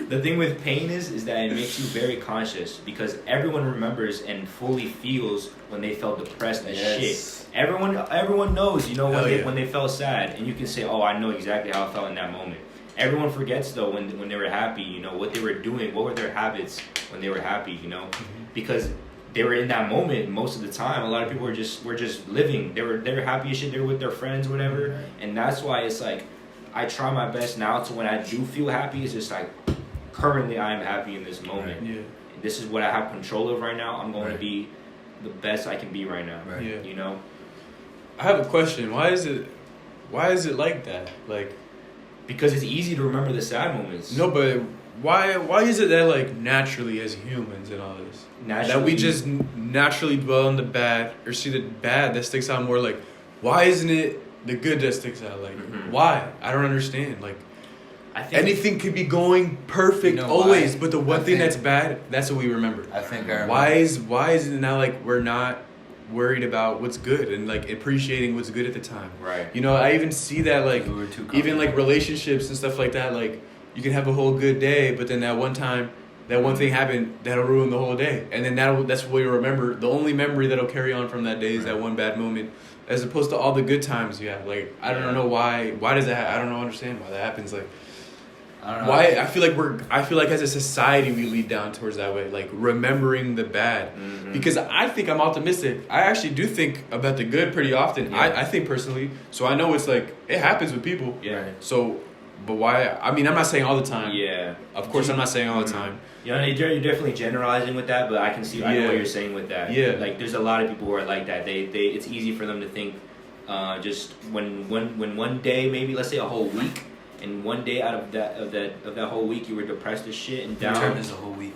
the thing with pain is that it makes you very conscious, because everyone remembers and fully feels when they felt depressed as shit. Everyone knows, you know, when they felt sad, and you can say, "Oh, I know exactly how I felt in that moment." Everyone forgets though when they were happy, you know, what they were doing, what were their habits when they were happy, you know, because they were in that moment most of the time. A lot of people were just living. They were happy as shit. They were with their friends, whatever, and that's why it's like I try my best now to, when I do feel happy, it's just like currently I am happy in this moment. Yeah. This is what I have control of right now. I'm going to be the best I can be right now. Right. Yeah. You know. I have a question. Why is it like that? Like, Because it's easy to remember the sad moments. no, but why is it that, like, naturally as humans and all this, that we just naturally dwell on the bad or see the bad that sticks out more? Like, why isn't it the good that sticks out? Like, why? I don't understand. Like, I think anything could be going perfect You know always, why? but the one thing that's bad, that's what we remember. I think I remember. Why is it now like we're not worried about what's good and like appreciating what's good at the time? Right. You know, I even see that, like, We were too even like relationships and stuff like that. Like, you can have a whole good day, but then that one time, that one thing happened, that'll ruin the whole day, and then that's what you remember. The only memory that'll carry on from that day is that one bad moment, as opposed to all the good times you have. Like, I don't know why. Why does that? I don't know. Understand why that happens. Like, I don't know. why? I feel like as a society we lead down towards that way, like remembering the bad. Because I think I'm optimistic. I actually do think about the good pretty often. Yeah. I think personally. So I know it's like it happens with people. Yeah. So, but why? I mean, I'm not saying all the time. Yeah. Of course, I'm not saying all the time. You know, you're definitely generalizing with that, but I can see. I know what you're saying with that. Yeah. Like, there's a lot of people who are like that. They it's easy for them to think, just when one day, maybe let's say a whole week, and one day out of that whole week you were depressed as shit and down. Term is a whole week.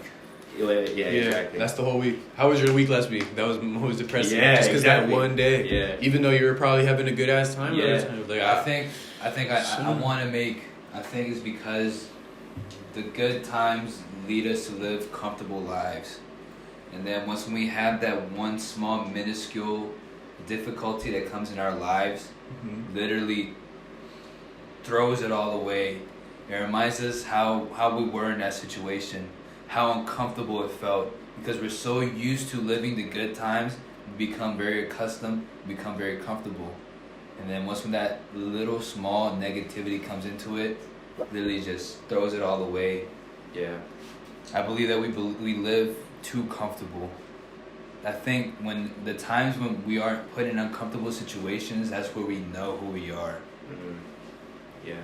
Yeah, exactly. That's the whole week. How was your week last week? That was depressing. Yeah, just because exactly. that one day. Yeah. Even though you were probably having a good ass time. Yeah. Like, I think I want to make. I think it's because the good times lead us to live comfortable lives, and then once we have that one small minuscule difficulty that comes in our lives, literally throws it all away. It reminds us how we were in that situation, how uncomfortable it felt, because we're so used to living the good times, we become very accustomed, become very comfortable. And then once when that little small negativity comes into it, literally just throws it all away. Yeah. I believe that we live too comfortable. I think when the times when we aren't put in uncomfortable situations, that's where we know who we are. Yeah.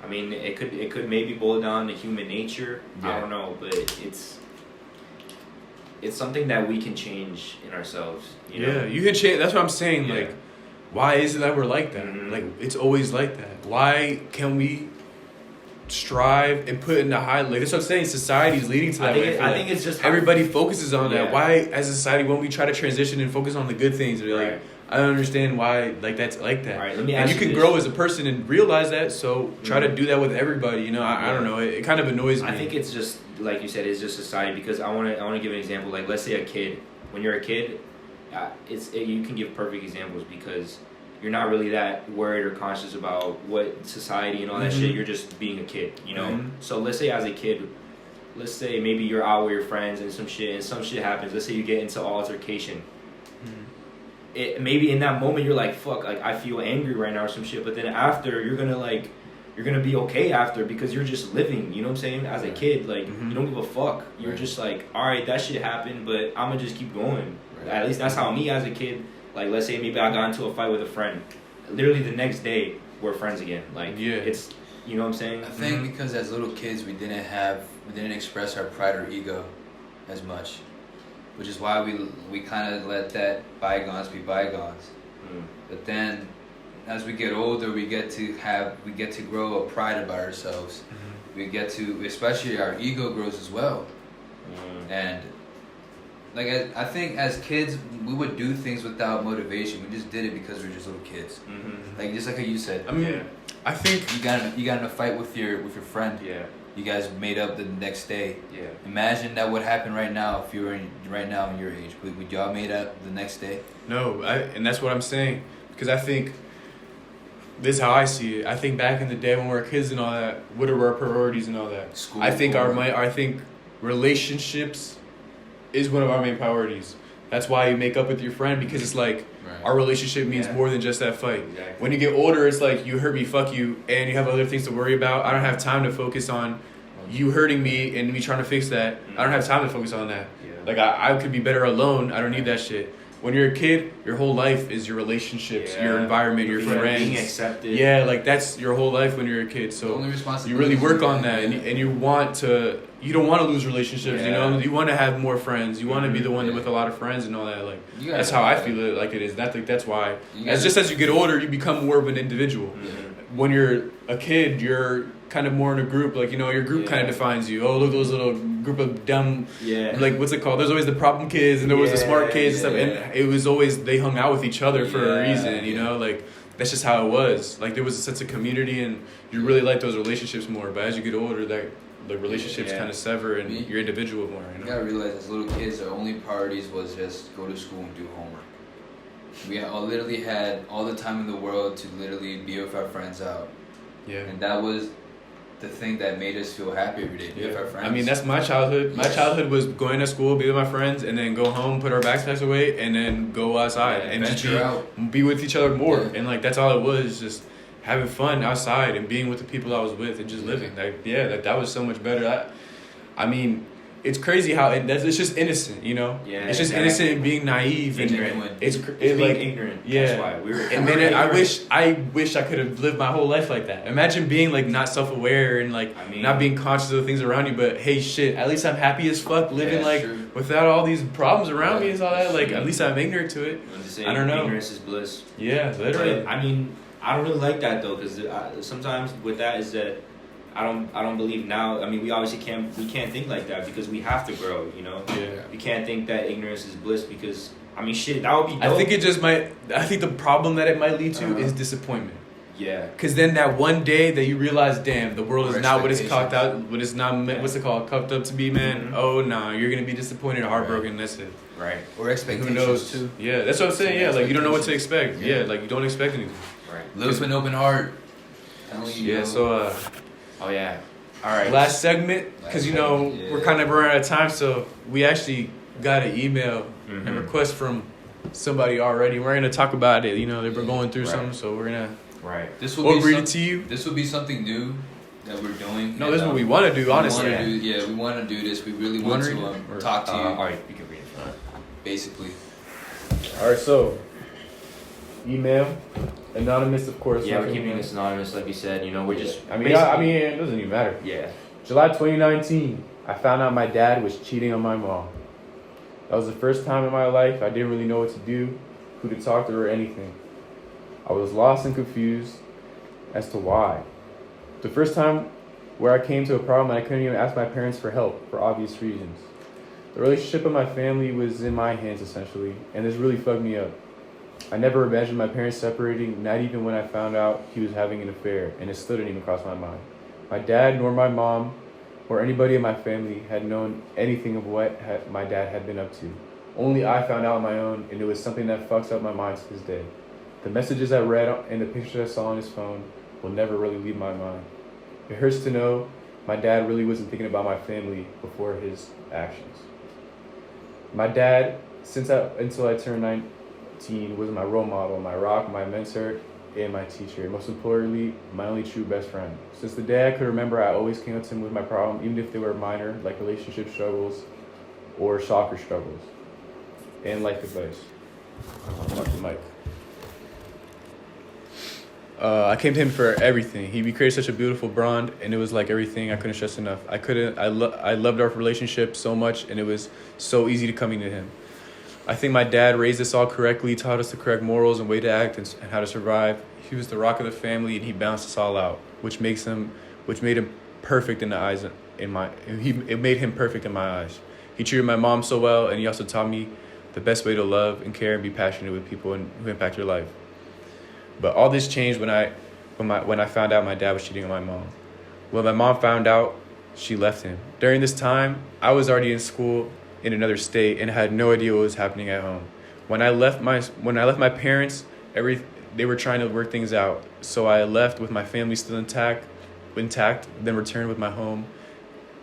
I mean, it could maybe boil down to human nature. Yeah. I don't know, but it's something that we can change in ourselves. You know? Yeah, you can change. That's what I'm saying. Yeah. Like, why is it that we're like that? Mhm. Like, it's always like that. Why can we strive and put in the high? Like, that's what I'm saying. Society's leading to that. I think it's just everybody focuses on that. Yeah. Why, as a society, when we try to transition and focus on the good things, we're like, Right. I don't understand why like that's like that. All right, let me and ask you you can this. grow as a person and realize that. So try to Mhm. do that with everybody. You know, I don't know. It kind of annoys me. I think it's just like you said, it's just society. Because I want to give an example. Like, let's say a kid. When you're a kid, you can give perfect examples because you're not really that worried or conscious about what society and all that Mhm. shit. You're just being a kid, you know. Mhm. So let's say as a kid, let's say maybe you're out with your friends and some shit happens. Let's say you get into altercation. Maybe in that moment you're like, fuck, like I feel angry right now or some shit, but then after you're gonna be okay after because you're just living, you know what I'm saying? As a kid, like Mhm. you don't give a fuck. You're Right. just like, alright, that shit happened, but I'm gonna just keep going. Right. At least that's how me as a kid, like let's say maybe I got into a fight with a friend. Literally the next day we're friends again. Like Yeah. it's, you know what I'm saying? I think because as little kids we didn't express our pride or ego as much, which is why we kind of let that bygones be bygones. Mm. But then, as we get older, we get to grow a pride about ourselves. We get to, especially our ego grows as well. Mm. And like I think as kids we would do things without motivation. We just did it because we were just little kids. Mhm. Like just like how you said, I mean, Yeah. I think you got in a fight with your friend. Yeah. You guys made up the next day. Yeah. Imagine that would happen right now if you were right now in your age. Would y'all made up the next day? no, and that's what I'm saying because I think this is how I see it. I think back in the day when we were kids and all that, what are our priorities and all that? School. I think I think relationships is one of our main priorities. That's why you make up with your friend because it's like Right. our relationship means Yeah. more than just that fight. Exactly. When you get older, it's like you hurt me, fuck you, and you have other things to worry about. I don't have time to focus on you hurting me and me trying to fix that. I don't have time to focus on that. Yeah. Like I could be better alone. I don't need that shit. When you're a kid, your whole life is your relationships, your Yeah. environment, your Being friends. accepted. Yeah, like that's your whole life when you're a kid. The So only you responsibility really work on that, and you want to. You don't want to lose relationships. You know, Yeah. you want to have more friends. You want to be the one Yeah. with a lot of friends and all that. Like You gotta- that's how I feel it. Like it is. That's why. You As gotta- just as you get older, you become more of an individual. Mhm. When you're a kid, you're kind of more in a group. Like your group kind of Yeah. defines you. Oh, look, those little group of dumb. Yeah. Like what's it called? There's always the problem kids and there was the smart Yeah, kids and stuff. yeah. And it was always they hung out with each other for a Yeah, reason. You yeah. know, like that's just how it was. Like there was a sense of community and you really like those relationships more. But as you get older, that the relationships Yeah. kind of sever and Me- you're individual more. You gotta realize as little kids, our only priorities was just go to school and do homework. We all literally had all the time in the world to literally be with our friends out, Yeah. and that was the thing that made us feel happy every day. Be with our friends. I mean, that's my childhood. My Yes. childhood was going to school, be with my friends, and then go home, put our backpacks away, and then go outside Yeah, and just venture out. be with each other more. Yeah. And like that's all it was, just having fun outside and being with the people I was with and just living. Like that was so much better. I mean, it's crazy how it's just innocent, you know. Yeah, it's just exactly. innocent and being naive and Genuine. it's Being like ignorant. yeah. That's why we were. And we then were I ignorant. wish I could have lived my whole life like that. Imagine being like not self-aware and like I mean- not being conscious of the things around you. But hey, shit, at least I'm happy as fuck living Yeah, like sure. without all these problems around me and all that. Like Yeah. at least I'm ignorant to it. I'm just saying, I don't know. ignorance is bliss. Yeah, literally. But, I mean, I don't really like that though, because sometimes with that is that I don't believe now. I mean, we obviously can't think like that because we have to grow. You know, Yeah. we can't think that ignorance is bliss because I mean, shit, that would be dope. I think it just might. I think the problem that it might lead to Uh-huh. is disappointment. Yeah. Cause then that one day that you realize, damn, the world is Or not what it's cocked out, expectations. what it's not, what's it called, cuffed up to be, man. Mhm. Oh nah, you're gonna be disappointed, and heartbroken. That's it. Right. Or Who expectations knows? too. Yeah, that's what I'm saying. Yeah, like you don't know what to expect. Yeah. Yeah, like you don't expect anything. Right. Live with an open heart. Yeah. So Oh yeah. All right. last segment, cause you know Last segment, we're yeah. kind of running out of time, so we actually got an email and Mhm. request from somebody already. We're gonna talk about it. You know, they were Yeah, going through right. something, so we're gonna Right. This will we'll be read some- it to you. This will be something new that we're doing. No, and, this is what we want to do. Honestly, We want to do this. We really You want wanna to read it? Or- talk to you, All right. You can read it. basically. All right, so email. Anonymous, of course. Yeah, we're like keeping email. this anonymous, like you said. You know, we're just. I mean, it doesn't even matter. Yeah. July 2019, I found out my dad was cheating on my mom. That was the first time in my life I didn't really know what to do, who to talk to, or anything. I was lost and confused as to why. The first time where I came to a problem and I couldn't even ask my parents for help for obvious reasons. The relationship of my family was in my hands essentially, and this really fucked me up. I never imagined my parents separating, not even when I found out he was having an affair, and it still didn't even cross my mind. My dad nor my mom or anybody in my family had known anything of what my dad had been up to. Only I found out on my own, and it was something that fucks up my mind to this day. The messages I read and the pictures I saw on his phone will never really leave my mind. It hurts to know my dad really wasn't thinking about my family before his actions. My dad, until I turned 19, was my role model, my rock, my mentor, and my teacher, and most importantly, my only true best friend. Since the day I could remember, I always came up to him with my problem, even if they were minor, like relationship struggles or soccer struggles, and life advice. Mark the mic. I came to him for everything. We created such a beautiful bond, and it was like everything I couldn't stress enough. I loved our relationship so much, and it was so easy to coming to him. I think my dad raised us all correctly, taught us the correct morals and way to act and how to survive. He was the rock of the family, and he balanced us all out, which made him perfect in the eyes. It made him perfect in my eyes. He treated my mom so well, and he also taught me the best way to love and care and be passionate with people who impact your life. But all this changed when I found out my dad was cheating on my mom. When my mom found out, she left him. During this time, I was already in school in another state and had no idea what was happening at home. When I left my parents, they were trying to work things out. So I left with my family still intact, then returned with my home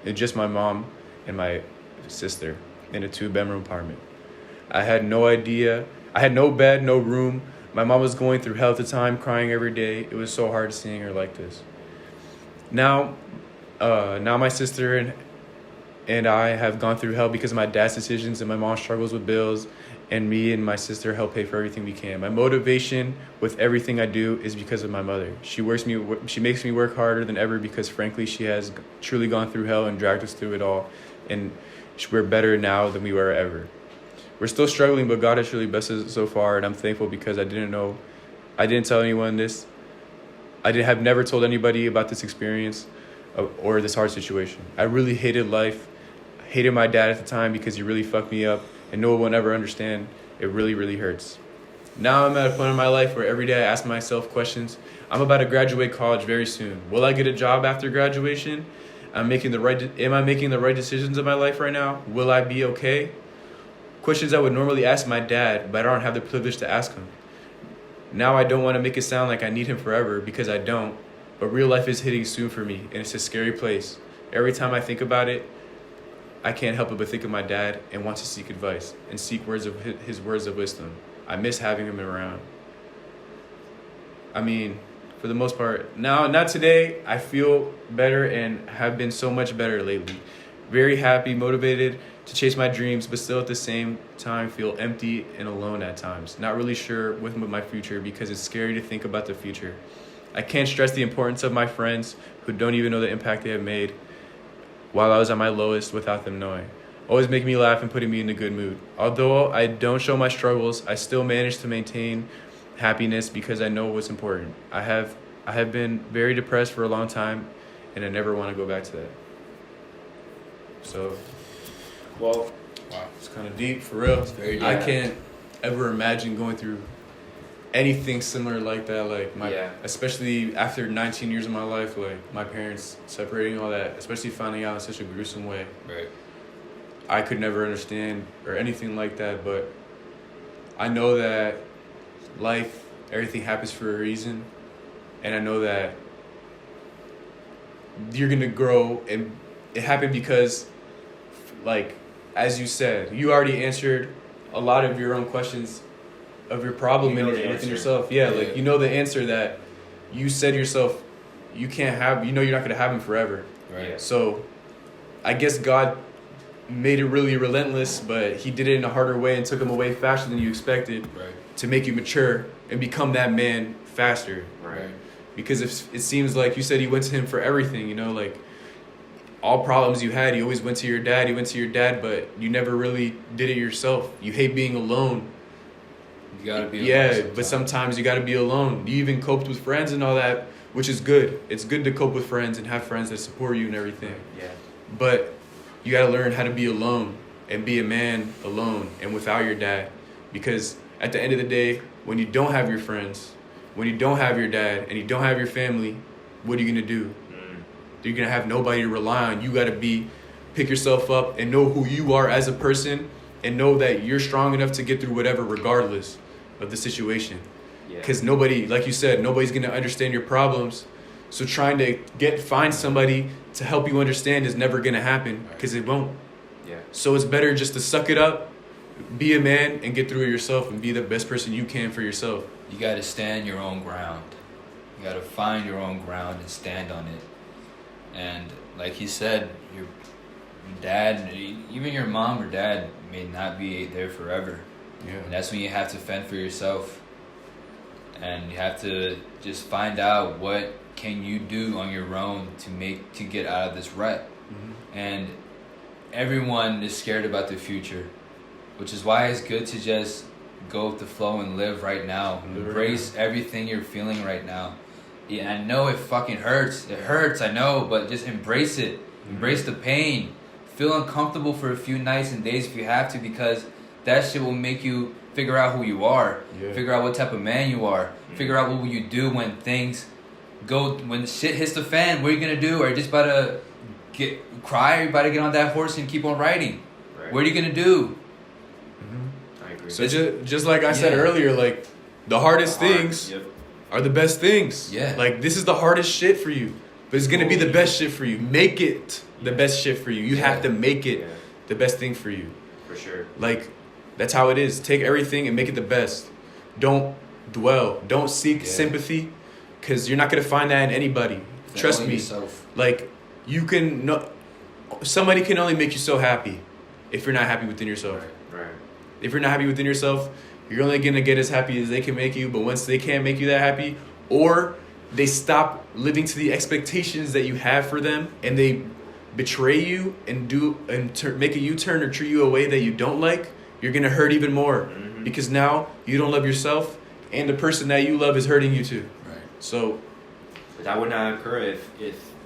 and just my mom and my sister in a 2-bedroom apartment. I had no idea. I had no bed, no room. My mom was going through hell at the time, crying every day. It was so hard seeing her like this. Now my sister and I have gone through hell because of my dad's decisions, and my mom struggles with bills, and me and my sister help pay for everything we can. My motivation with everything I do is because of my mother. She makes me work harder than ever because, frankly, she has truly gone through hell and dragged us through it all, and we're better now than we were ever. We're still struggling, but God has really blessed us so far, and I'm thankful because I didn't tell anyone this. I have never told anybody about this experience or this hard situation. I really hated life, hated my dad at the time because he really fucked me up, and no one will ever understand. It really, really hurts. Now I'm at a point in my life where every day I ask myself questions. I'm about to graduate college very soon. Will I get a job after graduation? Am I making the right decisions in my life right now? Will I be okay? Questions I would normally ask my dad, but I don't have the privilege to ask him. Now I don't want to make it sound like I need him forever, because I don't. But real life is hitting soon for me, and it's a scary place. Every time I think about it, I can't help it but think of my dad and want to seek advice and seek his words of wisdom. I miss having him around. I mean, for the most part, not today, I feel better and have been so much better lately. Very happy, motivated to chase my dreams, but still at the same time feel empty and alone at times. Not really sure with my future because it's scary to think about the future. I can't stress the importance of my friends who don't even know the impact they have made while I was at my lowest without them knowing. Always making me laugh and putting me in a good mood. Although I don't show my struggles, I still manage to maintain happiness because I know what's important. I have been very depressed for a long time, and I never want to go back to that. So, wow, it's kind of deep, for real. It's very deep. I can't ever imagine going through anything similar like that. Especially after 19 years of my life, like my parents separating, all that, especially finding out in such a gruesome way. Right. I could never understand or anything like that, but I know that everything happens for a reason, and I know that you're gonna grow, and it happened because, like, as you said, you already answered a lot of your own questions of your problem within yourself. Yeah, like, you know the answer that you said yourself you can't have, you're not gonna have him forever. Right. So I guess God made it really relentless, but he did it in a harder way and took him away faster than you expected to make you mature and become that man faster. Right. Because if it seems like you said he went to him for everything, you know, like all problems you had, you always went to your dad, but you never really did it yourself. You hate being alone. You gotta be alone. Yeah, but sometimes you gotta be alone. You even coped with friends and all that, which is good. It's good to cope with friends and have friends that support you and everything. Yeah. But you gotta learn how to be alone and be a man alone and without your dad. Because at the end of the day, when you don't have your friends, when you don't have your dad, and you don't have your family, what are you gonna do? You're gonna have nobody to rely on. You gotta pick yourself up and know who you are as a person and know that you're strong enough to get through whatever regardless of the situation. Because nobody, like you said, nobody's gonna understand your problems. So trying to find somebody to help you understand is never gonna happen because it won't. Yeah. So it's better just to suck it up, be a man, and get through it yourself and be the best person you can for yourself. You gotta stand your own ground. You gotta find your own ground and stand on it. And like he said, your dad, even your mom or dad may not be there forever. Yeah. And that's when you have to fend for yourself. And you have to just find out what can you do on your own to get out of this rut. Mm-hmm. And everyone is scared about the future, which is why it's good to just go with the flow and live right now. Embrace everything you're feeling right now. Yeah, I know it fucking hurts. It hurts, I know, but just embrace it. Embrace the pain. Feel uncomfortable for a few nights and days if you have to, because that shit will make you figure out who you are. Yeah. Figure out what type of man you are. Figure out what will you do when when shit hits the fan. What are you gonna do? Are you just about to cry? Are you about to get on that horse and keep on riding? Right. What are you gonna do? I agree. So just like I said earlier, like the hardest things are the best things. Yeah. Like this is the hardest shit for you, but it's gonna be the best shit for you. Make it the best shit for you. You have to make it the best thing for you. For sure. Like that's how it is. Take everything and make it the best. Don't dwell. Don't seek sympathy, because you're not gonna find that in anybody. Trust me. Yourself. Like somebody can only make you so happy if you're not happy within yourself. Right. If you're not happy within yourself, you're only going to get as happy as they can make you. But once they can't make you that happy, or they stop living to the expectations that you have for them, and they betray you and make a U-turn or treat you a way that you don't like, you're going to hurt even more. Mm-hmm. Because now you don't love yourself, and the person that you love is hurting you too. Right. So but that would not occur if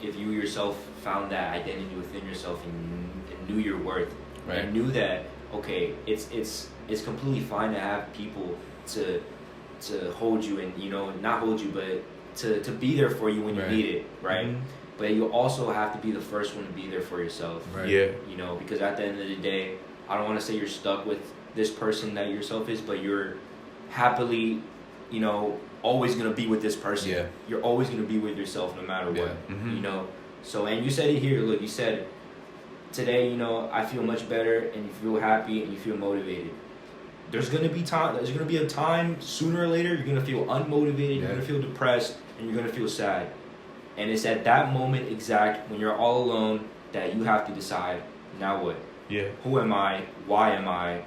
you yourself found that identity within yourself and knew your worth. Right. And knew that, okay, it's completely fine to have people to hold you and, you know, not hold you, but to be there for you when you need it, right? Mm-hmm. But you also have to be the first one to be there for yourself. Right. Yeah. You know, because at the end of the day, I don't want to say you're stuck with this person that yourself is, but you're happily, you know, always going to be with this person. Yeah. You're always going to be with yourself no matter what, mm-hmm. you know? So, and you said it here, look, you said, today, you know, I feel much better, and you feel happy, and you feel motivated. There's going to be a time, sooner or later, you're going to feel unmotivated, you're going to feel depressed, and you're going to feel sad. And it's at that moment exact, when you're all alone, that you have to decide, now what? Yeah. Who am I? Why am I?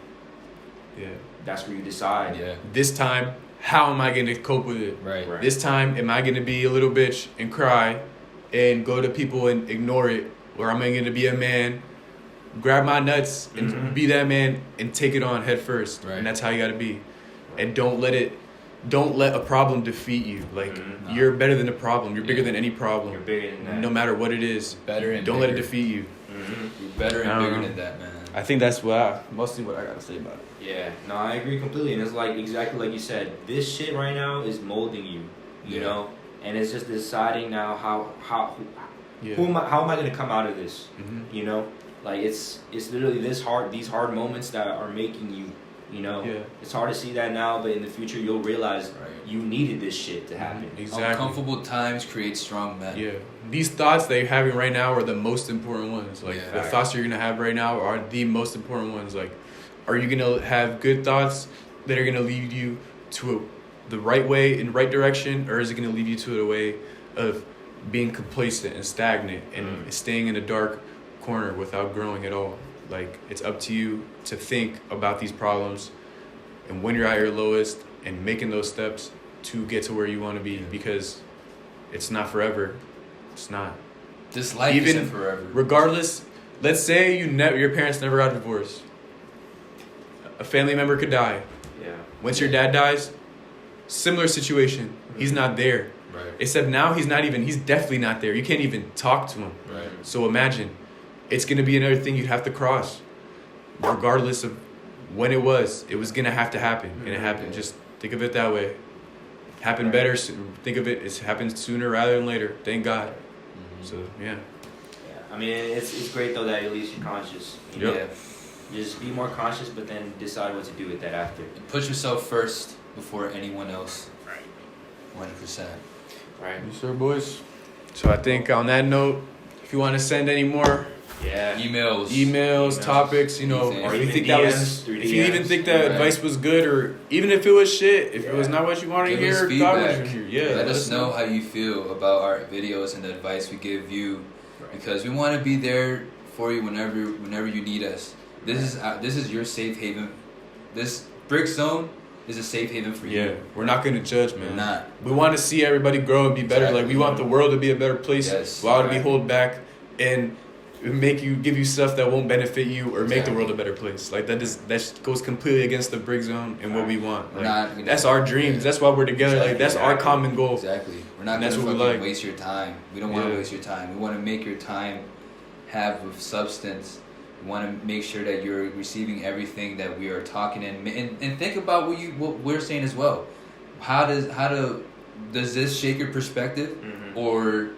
Yeah. That's where you decide. Yeah. This time, how am I going to cope with it? Right. This time, am I going to be a little bitch and cry and go to people and ignore it? Or am I going to be a man, grab my nuts, and mm-hmm. be that man and take it on head first? Right. And that's how you got to be. And don't let a problem defeat you. Like, you're better than a problem. You're bigger than any problem. You're bigger than that. No matter what it is. Don't let it defeat you. Mm-hmm. You're better and bigger than that, man. I think that's mostly what I got to say about it. Yeah. No, I agree completely. And it's like, exactly like you said, this shit right now is molding you, you know? And it's just deciding now how am I going to come out of this? Mm-hmm. You know, like it's literally these hard moments that are making you, you know. Yeah. It's hard to see that now, but in the future you'll realize you needed this shit to happen. Exactly. Uncomfortable times create strong men. Yeah. These thoughts that you're having right now are the most important ones. Like the thoughts you're gonna have right now are the most important ones. Like, are you gonna have good thoughts that are gonna lead you to the right way in the right direction, or is it gonna lead you to a way of being complacent and stagnant and staying in a dark corner without growing at all? Like, it's up to you to think about these problems and when you're at your lowest and making those steps to get to where you want to be, because it's not forever. It's not. This life Even isn't forever. Regardless, let's say your parents never got a divorce. A family member could die. Yeah. Once your dad dies, similar situation. He's not there. Right. Except now he's definitely not there. You can't even talk to him. Right. So imagine, it's going to be another thing you'd have to cross. Regardless of when it was going to have to happen. And it happened. Just think of it that way. Happened better. Think of it, it's happened sooner rather than later. Thank God. So, yeah. I mean, it's great though that at least you're conscious. You know? Yeah. Just be more conscious, but then decide what to do with that after. Put yourself first before anyone else. Right. 100%. Right. Yes, sir, boys. So I think on that note, if you want to send any more emails, topics, you know, Anything. or Or you even think that DMs, was, through if you even DMs. think that Right. advice was good, or even if it was shit, if it was not what you wanted to Give us hear, thought feedback. what you hear, Let us know how you feel about our videos and the advice we give you, because we want to be there for you whenever you need us. This is your safe haven. This Brickzone is a safe haven for you. Yeah, we're not gonna judge, man. We're not. We want to see everybody grow and be better. Exactly. Like, we want the world to be a better place. Yes, Why would we right. hold back and give you stuff that won't benefit you or make the world a better place? Like, that goes completely against the Brickzone and what we want. Like, that's our dreams. That's why we're together. Like, that's our common goal. Exactly. We're not That's going to what we like. waste your time. We don't want to Yeah. waste your time. We want to make your time have substance. We want to make sure that you're receiving everything that we are talking and think about what we're saying as well. Does this shake your perspective, or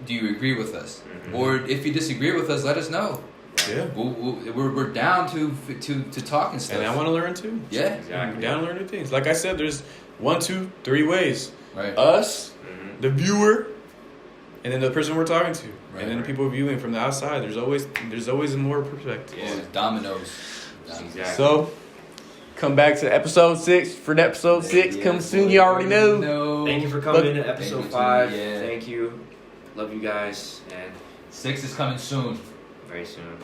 do you agree with us? Or if you disagree with us, let us know. Yeah. We're down to talk and stuff. And I want to learn too. Yeah. Exactly. Down to learn new things. Like I said, there's 1, 2, 3 ways. Right. Us, the viewer, and then the person we're talking to. Right, And then right. people viewing from the outside. There's always more perspective. Yeah. Dominoes. Exactly. So, come back to episode 6. For episode 6, come soon, you already know. No. Thank you for coming to Thank episode you, 5. yeah. Thank you. Love you guys, and 6 is coming soon. very soon.